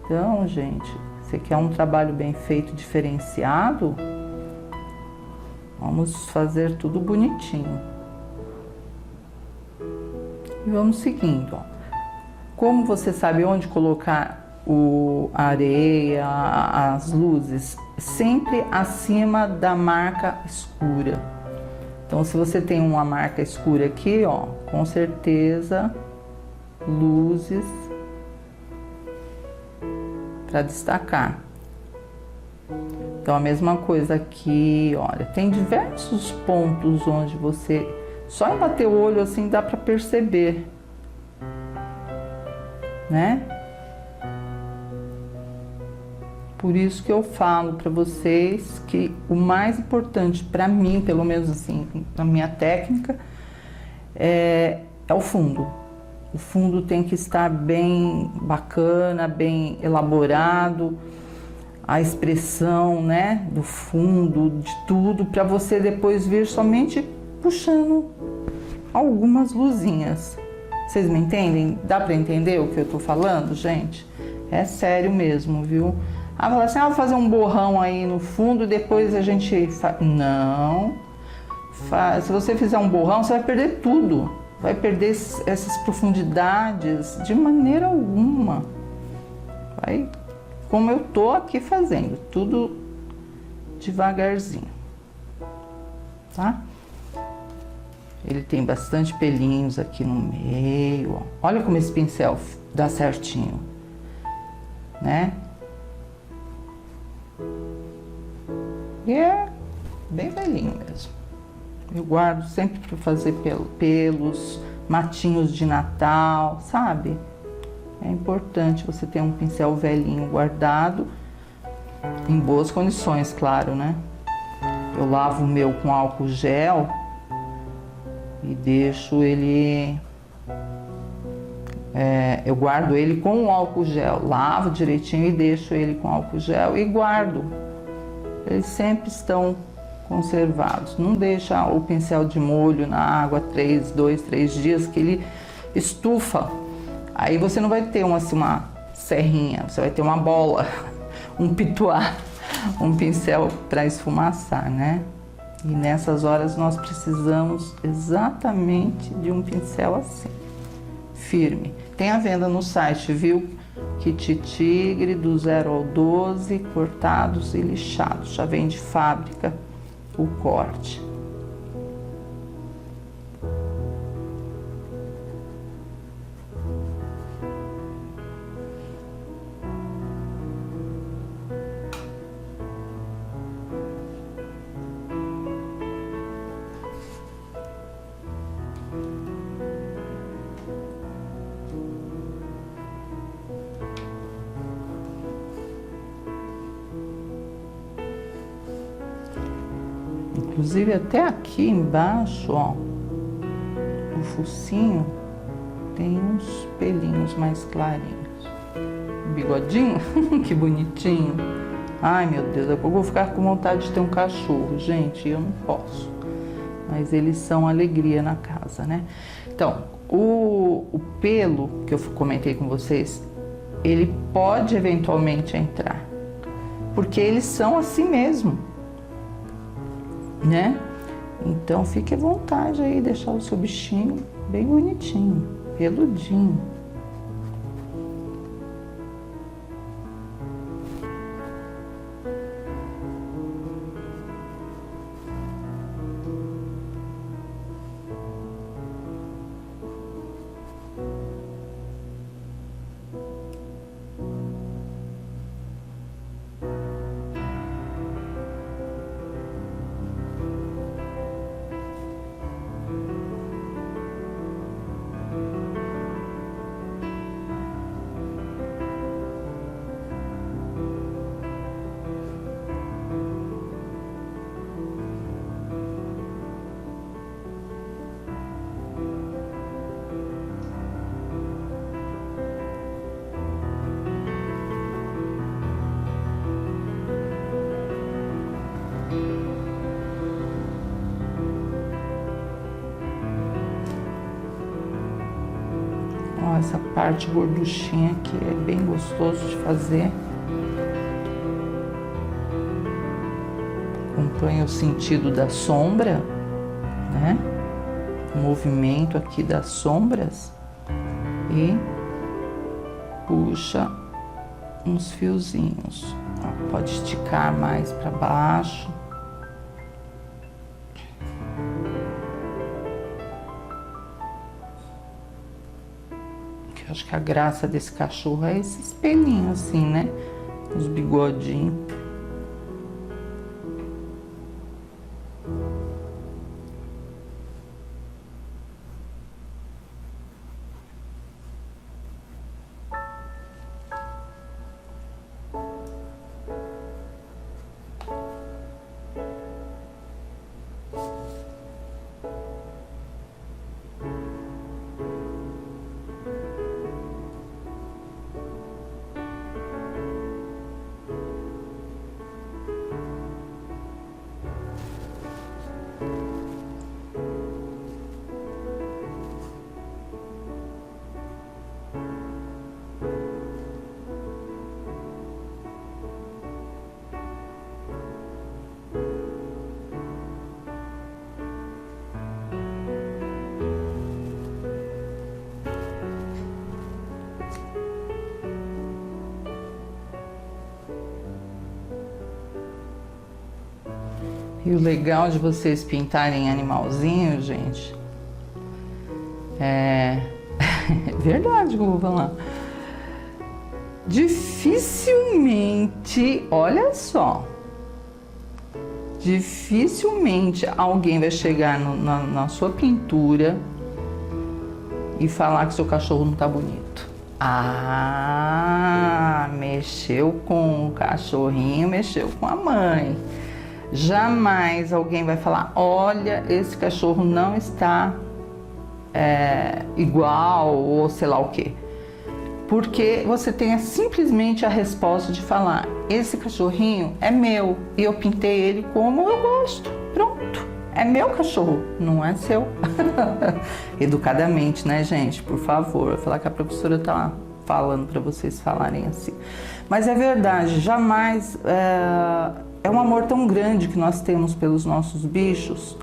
Então, gente, você quer um trabalho bem feito, diferenciado? Vamos fazer tudo bonitinho. E vamos seguindo, ó. Como você sabe onde colocar a areia, as luzes? Sempre acima da marca escura. Então, se você tem uma marca escura aqui, ó, com certeza, luzes para destacar. Então, a mesma coisa aqui, olha, tem diversos pontos onde você, só em bater o olho assim, dá para perceber, né? Por isso que eu falo para vocês que o mais importante para mim, pelo menos assim, na minha técnica, é o fundo. O fundo tem que estar bem bacana, bem elaborado, a expressão, né, do fundo, de tudo, para você depois vir somente puxando algumas luzinhas. Vocês me entendem? Dá para entender o que eu tô falando, gente? É sério mesmo, viu? Ah, fala assim, vou fazer um borrão aí no fundo e depois a gente faz. Não. Se você fizer um borrão, você vai perder tudo. Vai perder essas profundidades de maneira alguma. Vai, como eu tô aqui fazendo, tudo devagarzinho. Tá? Ele tem bastante pelinhos aqui no meio, ó. Olha como esse pincel dá certinho, né? E é bem velhinho mesmo. Eu guardo sempre para fazer pelos, matinhos de Natal, sabe? É importante você ter um pincel velhinho guardado, em boas condições, claro, né? Eu lavo o meu com álcool gel e deixo ele... eu guardo ele com o álcool gel, lavo direitinho e deixo ele com álcool gel e guardo. Eles sempre estão conservados. Não deixa o pincel de molho na água 2, 3 dias que ele estufa. Aí você não vai ter uma serrinha, você vai ter uma bola, um pituá, um pincel para esfumaçar, né? E nessas horas nós precisamos exatamente de um pincel assim, firme. Tem à venda no site, viu? Kit Tigre do 0 ao 12, cortados e lixados. Já vem de fábrica o corte. Inclusive até aqui embaixo, ó, o focinho tem uns pelinhos mais clarinhos. O bigodinho, que bonitinho. Ai, meu Deus, eu vou ficar com vontade de ter um cachorro, gente, eu não posso. Mas eles são alegria na casa, né? Então, o pelo que eu comentei com vocês, ele pode eventualmente entrar, porque eles são assim mesmo, né? Então fique à vontade aí, deixar o seu bichinho bem bonitinho, peludinho. Ó, essa parte gorduchinha aqui é bem gostoso de fazer. Acompanha o sentido da sombra, né? O movimento aqui das sombras e puxa uns fiozinhos. Ó, pode esticar mais para baixo. Eu acho que a graça desse cachorro é esse espelhinho assim, né? Os bigodinhos. E o legal de vocês pintarem animalzinho, gente, é verdade que eu vou falar. Dificilmente, olha só, dificilmente alguém vai chegar na sua pintura e falar que seu cachorro não tá bonito. Ah, mexeu com o cachorrinho, mexeu com a mãe. Jamais alguém vai falar, olha, esse cachorro não está igual ou sei lá o quê. Porque você tem simplesmente a resposta de falar, esse cachorrinho é meu e eu pintei ele como eu gosto. Pronto, é meu cachorro, não é seu. Educadamente, né, gente? Por favor, eu falar que a professora tá falando para vocês falarem assim. Mas é verdade, jamais... É um amor tão grande que nós temos pelos nossos bichos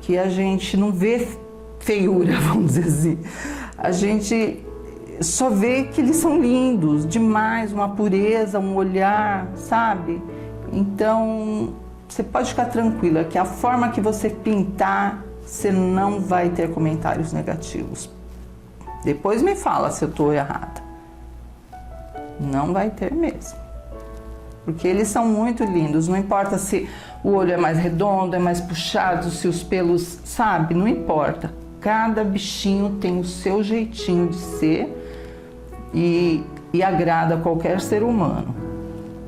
que a gente não vê feiura, vamos dizer assim. A gente só vê que eles são lindos demais, uma pureza, um olhar, sabe? Então, você pode ficar tranquila que a forma que você pintar, você não vai ter comentários negativos. Depois me fala se eu estou errada. Não vai ter mesmo. Porque eles são muito lindos, não importa se o olho é mais redondo, é mais puxado, se os pelos, sabe? Não importa. Cada bichinho tem o seu jeitinho de ser e agrada qualquer ser humano.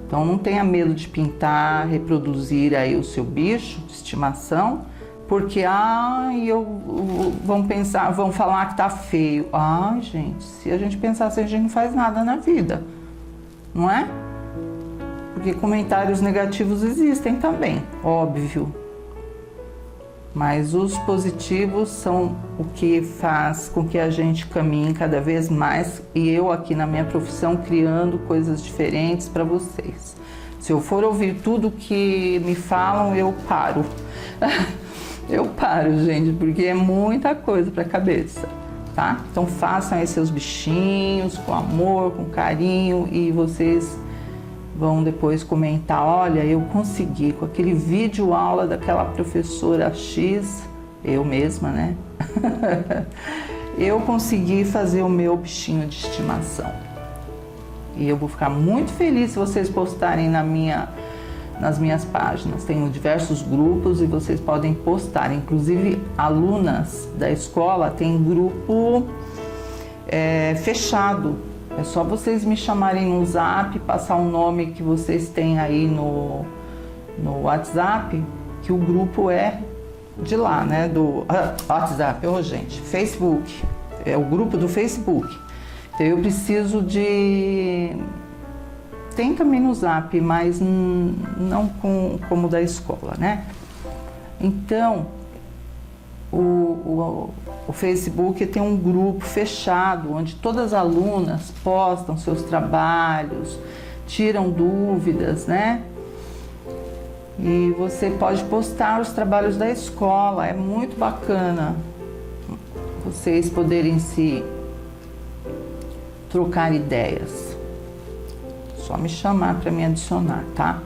Então não tenha medo de pintar, reproduzir aí o seu bicho de estimação, porque vão pensar, vão falar que tá feio. Ai, gente, se a gente pensar assim, a gente não faz nada na vida, não é? Porque comentários negativos existem também, óbvio. Mas os positivos são o que faz com que a gente caminhe cada vez mais e eu aqui na minha profissão criando coisas diferentes para vocês. Se eu for ouvir tudo que me falam, eu paro. Eu paro, gente, porque é muita coisa para a cabeça, tá? Então façam aí seus bichinhos com amor, com carinho e vocês vão depois comentar, olha, eu consegui com aquele vídeo aula daquela professora X, eu mesma, né? Eu consegui fazer o meu bichinho de estimação. E eu vou ficar muito feliz se vocês postarem nas minhas páginas. Tenho diversos grupos e vocês podem postar. Inclusive, alunas da escola têm grupo fechado. É só vocês me chamarem no Zap, passar o nome que vocês têm aí no WhatsApp, que o grupo é de lá, né? Do WhatsApp, gente, Facebook, é o grupo do Facebook. Então eu preciso de... Tem também no Zap, mas não como da escola, né? Então, o Facebook tem um grupo fechado, onde todas as alunas postam seus trabalhos, tiram dúvidas, né? E você pode postar os trabalhos da escola, é muito bacana vocês poderem se trocar ideias. Só me chamar para me adicionar, tá?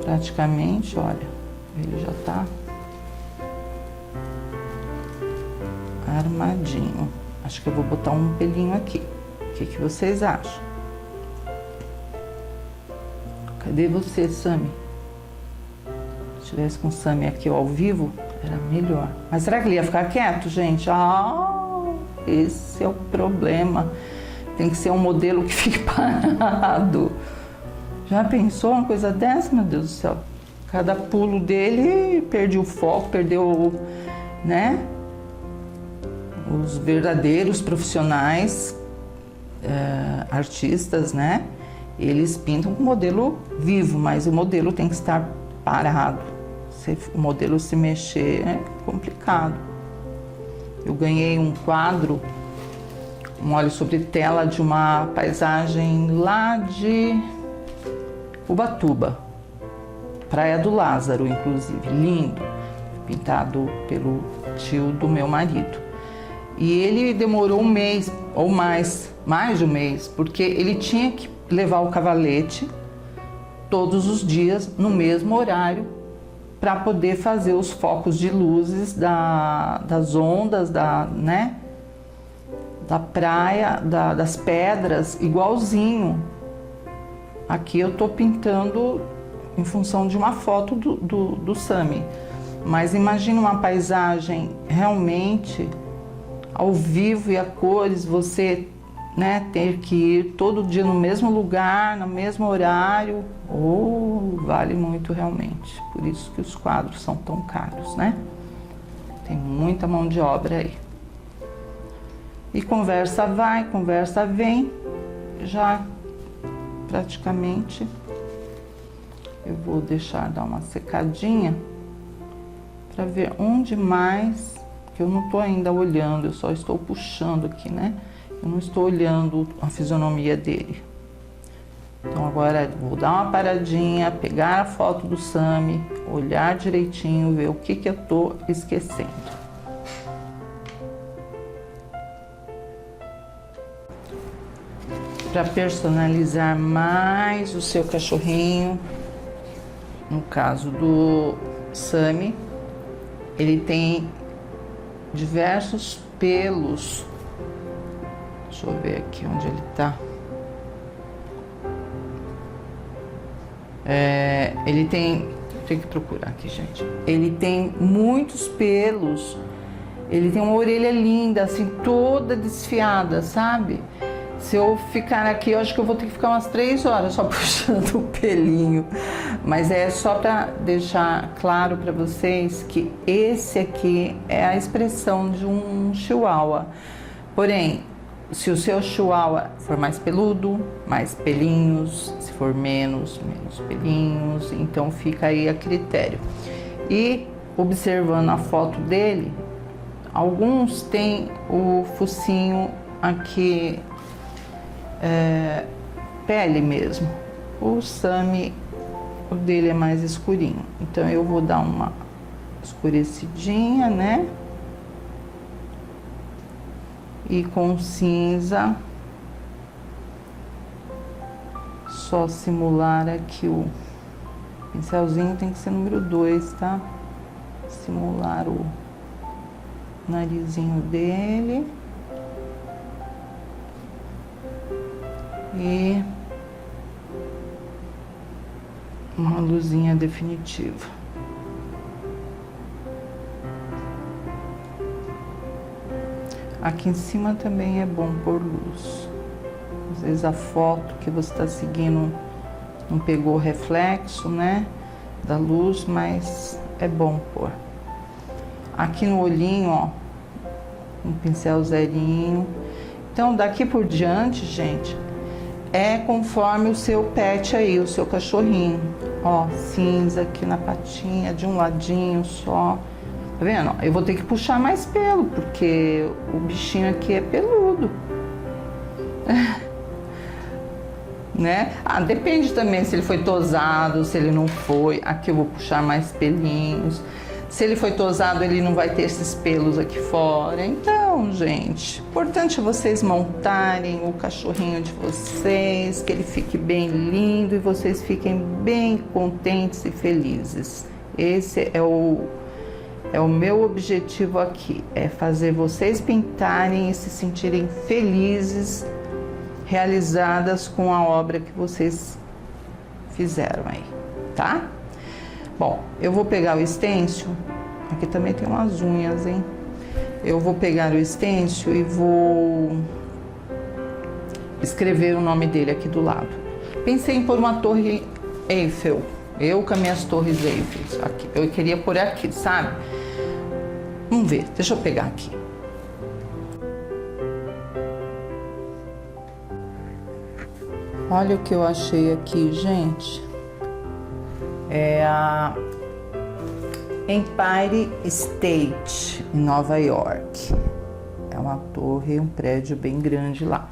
Praticamente, olha, ele já tá armadinho. Acho que eu vou botar um pelinho aqui. O que vocês acham? Cadê você, Sami? Se tivesse com o Sami aqui ao vivo, era melhor. Mas será que ele ia ficar quieto, gente? Ah, esse é o problema. Tem que ser um modelo que fique parado. Já pensou uma coisa dessa, meu Deus do céu? Cada pulo dele, perdi o foco, perdeu, né? Os verdadeiros profissionais, artistas, né? Eles pintam com modelo vivo, mas o modelo tem que estar parado. Se o modelo se mexer é complicado. Eu ganhei um quadro, um óleo sobre tela de uma paisagem lá de Ubatuba, Praia do Lázaro, inclusive, lindo, pintado pelo tio do meu marido. E ele demorou um mês ou mais de um mês, porque ele tinha que levar o cavalete todos os dias no mesmo horário para poder fazer os focos de luzes das ondas, né, da praia, das pedras, igualzinho. Aqui eu tô pintando em função de uma foto do Sami, mas imagina uma paisagem realmente ao vivo e a cores, você, né, ter que ir todo dia no mesmo lugar, no mesmo horário, vale muito realmente. Por isso que os quadros são tão caros, né? Tem muita mão de obra aí. E conversa vai, conversa vem, já praticamente eu vou deixar dar uma secadinha para ver onde mais, que eu não estou ainda olhando, eu só estou puxando aqui, né? Eu não estou olhando a fisionomia dele. Então agora vou dar uma paradinha, pegar a foto do Sami, olhar direitinho, ver o que eu estou esquecendo. Para personalizar mais o seu cachorrinho, no caso do Sami, ele tem diversos pelos. Deixa eu ver aqui onde ele tá. Ele tem que procurar aqui, gente. Ele tem muitos pelos. Ele tem uma orelha linda, assim, toda desfiada, sabe? Se eu ficar aqui, eu acho que eu vou ter que ficar umas 3 horas só puxando o pelinho. Mas é só para deixar claro para vocês que esse aqui é a expressão de um chihuahua. Porém, se o seu chihuahua for mais peludo, mais pelinhos, se for menos pelinhos, então fica aí a critério. E observando a foto dele, alguns têm o focinho aqui, pele mesmo. O Sami, o dele é mais escurinho, então eu vou dar uma escurecidinha, né? E com cinza, só simular aqui o pincelzinho, tem que ser número 2, tá? Simular o narizinho dele. E uma luzinha definitiva. Aqui em cima também é bom pôr luz. Às vezes a foto que você está seguindo não pegou o reflexo, né, da luz, mas é bom pôr. Aqui no olhinho, ó, um pincel zerinho. Então, daqui por diante, gente, é conforme o seu pet aí, o seu cachorrinho. Ó, cinza aqui na patinha, de um ladinho só. Tá vendo? Eu vou ter que puxar mais pelo, porque o bichinho aqui é peludo. né? Ah, depende também se ele foi tosado, se ele não foi. Aqui eu vou puxar mais pelinhos. Se ele foi tosado, ele não vai ter esses pelos aqui fora. Então, gente, importante é vocês montarem o cachorrinho de vocês, que ele fique bem lindo e vocês fiquem bem contentes e felizes. Esse é o meu objetivo aqui, é fazer vocês pintarem e se sentirem felizes, realizadas com a obra que vocês fizeram aí, tá? Bom, eu vou pegar o stencil, aqui também tem umas unhas, hein? Eu vou pegar o stencil e vou escrever o nome dele aqui do lado. Pensei em pôr uma torre Eiffel, eu com as minhas torres Eiffel, aqui. Eu queria pôr aqui, sabe? Vamos ver, deixa eu pegar aqui. Olha o que eu achei aqui, gente. É a Empire State, em Nova York. É uma torre, um prédio bem grande lá.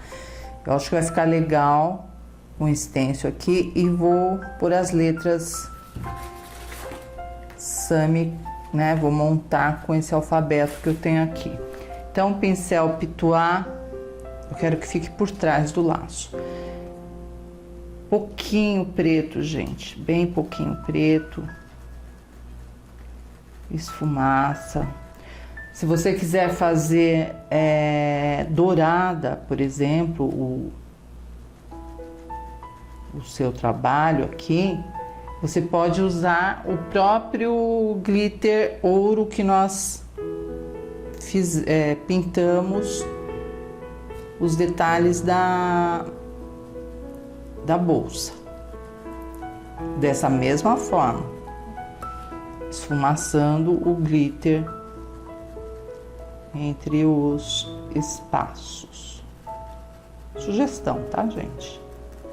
Eu acho que vai ficar legal um stencil aqui e vou pôr as letras Sami, né? Vou montar com esse alfabeto que eu tenho aqui. Então, pincel Pituá, eu quero que fique por trás do laço. Pouquinho preto, gente, bem pouquinho preto. Esfumaça. Se você quiser fazer dourada, por exemplo, o seu trabalho aqui, você pode usar o próprio glitter ouro que nós pintamos os detalhes da bolsa. Dessa mesma forma, esfumaçando o glitter entre os espaços. Sugestão, tá, gente?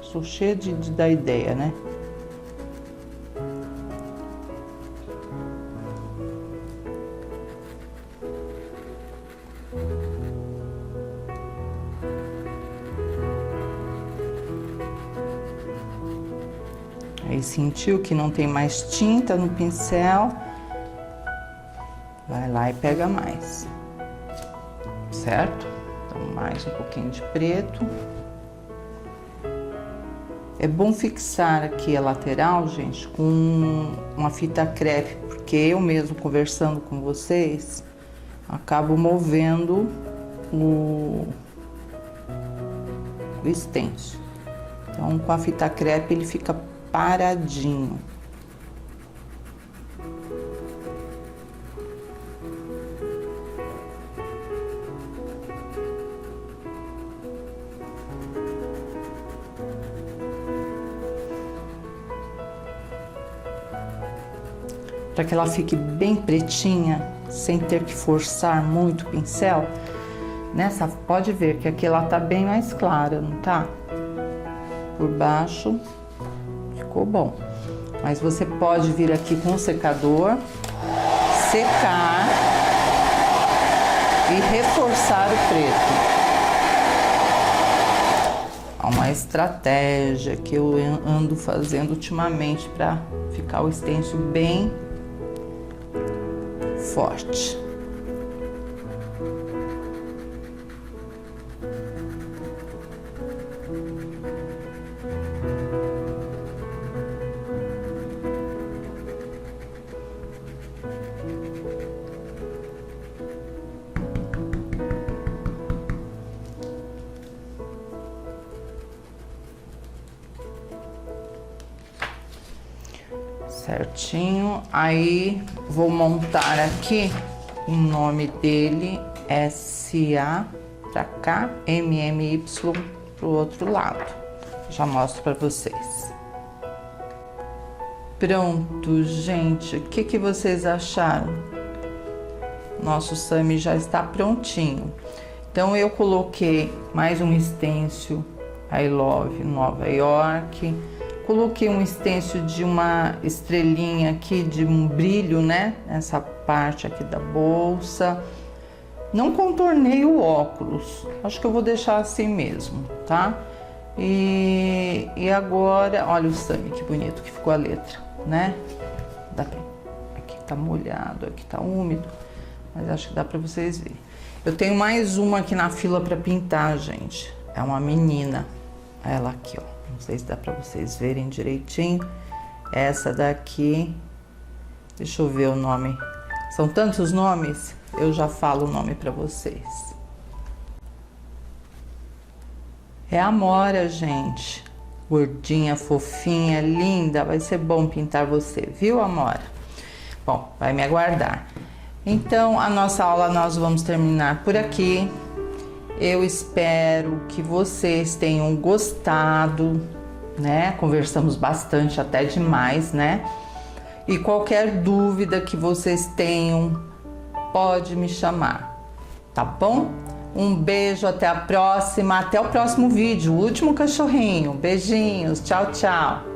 Sou cheia de dar ideia, né? Aí sentiu que não tem mais tinta no pincel, vai lá e pega mais, certo? Então mais um pouquinho de preto. É bom fixar aqui a lateral, gente, com uma fita crepe, porque eu mesmo conversando com vocês, acabo movendo o stencil. Então com a fita crepe ele fica paradinho. Para que ela fique bem pretinha, sem ter que forçar muito o pincel. Nessa, pode ver que aqui ela tá bem mais clara, não tá? Por baixo ficou bom. Mas você pode vir aqui com o secador, secar e reforçar o preto. É uma estratégia que eu ando fazendo ultimamente para ficar o stencil bem forte. Certinho, aí vou montar aqui o nome dele, SA pra cá, MMY pro outro lado. Já mostro pra vocês. Pronto, gente, o que vocês acharam? Nosso Sami já está prontinho. Então eu coloquei mais um stencil I Love Nova York. Coloquei um stencil de uma estrelinha aqui, de um brilho, né? Nessa parte aqui da bolsa. Não contornei o óculos. Acho que eu vou deixar assim mesmo, tá? E agora, olha o Sami, que bonito que ficou a letra, né? Dá pra... Aqui tá molhado, aqui tá úmido, mas acho que dá pra vocês verem. Eu tenho mais uma aqui na fila pra pintar, gente. É uma menina. Ela aqui, ó. Não sei se dá pra vocês verem direitinho. Essa daqui... Deixa eu ver o nome. São tantos nomes, eu já falo o nome pra vocês. É a Amora, gente. Gordinha, fofinha, linda. Vai ser bom pintar você, viu, Amora? Bom, vai me aguardar. Então, a nossa aula nós vamos terminar por aqui. Eu espero que vocês tenham gostado, né? Conversamos bastante, até demais, né? E qualquer dúvida que vocês tenham, pode me chamar, tá bom? Um beijo, até a próxima, até o próximo vídeo, o último cachorrinho. Beijinhos, tchau, tchau.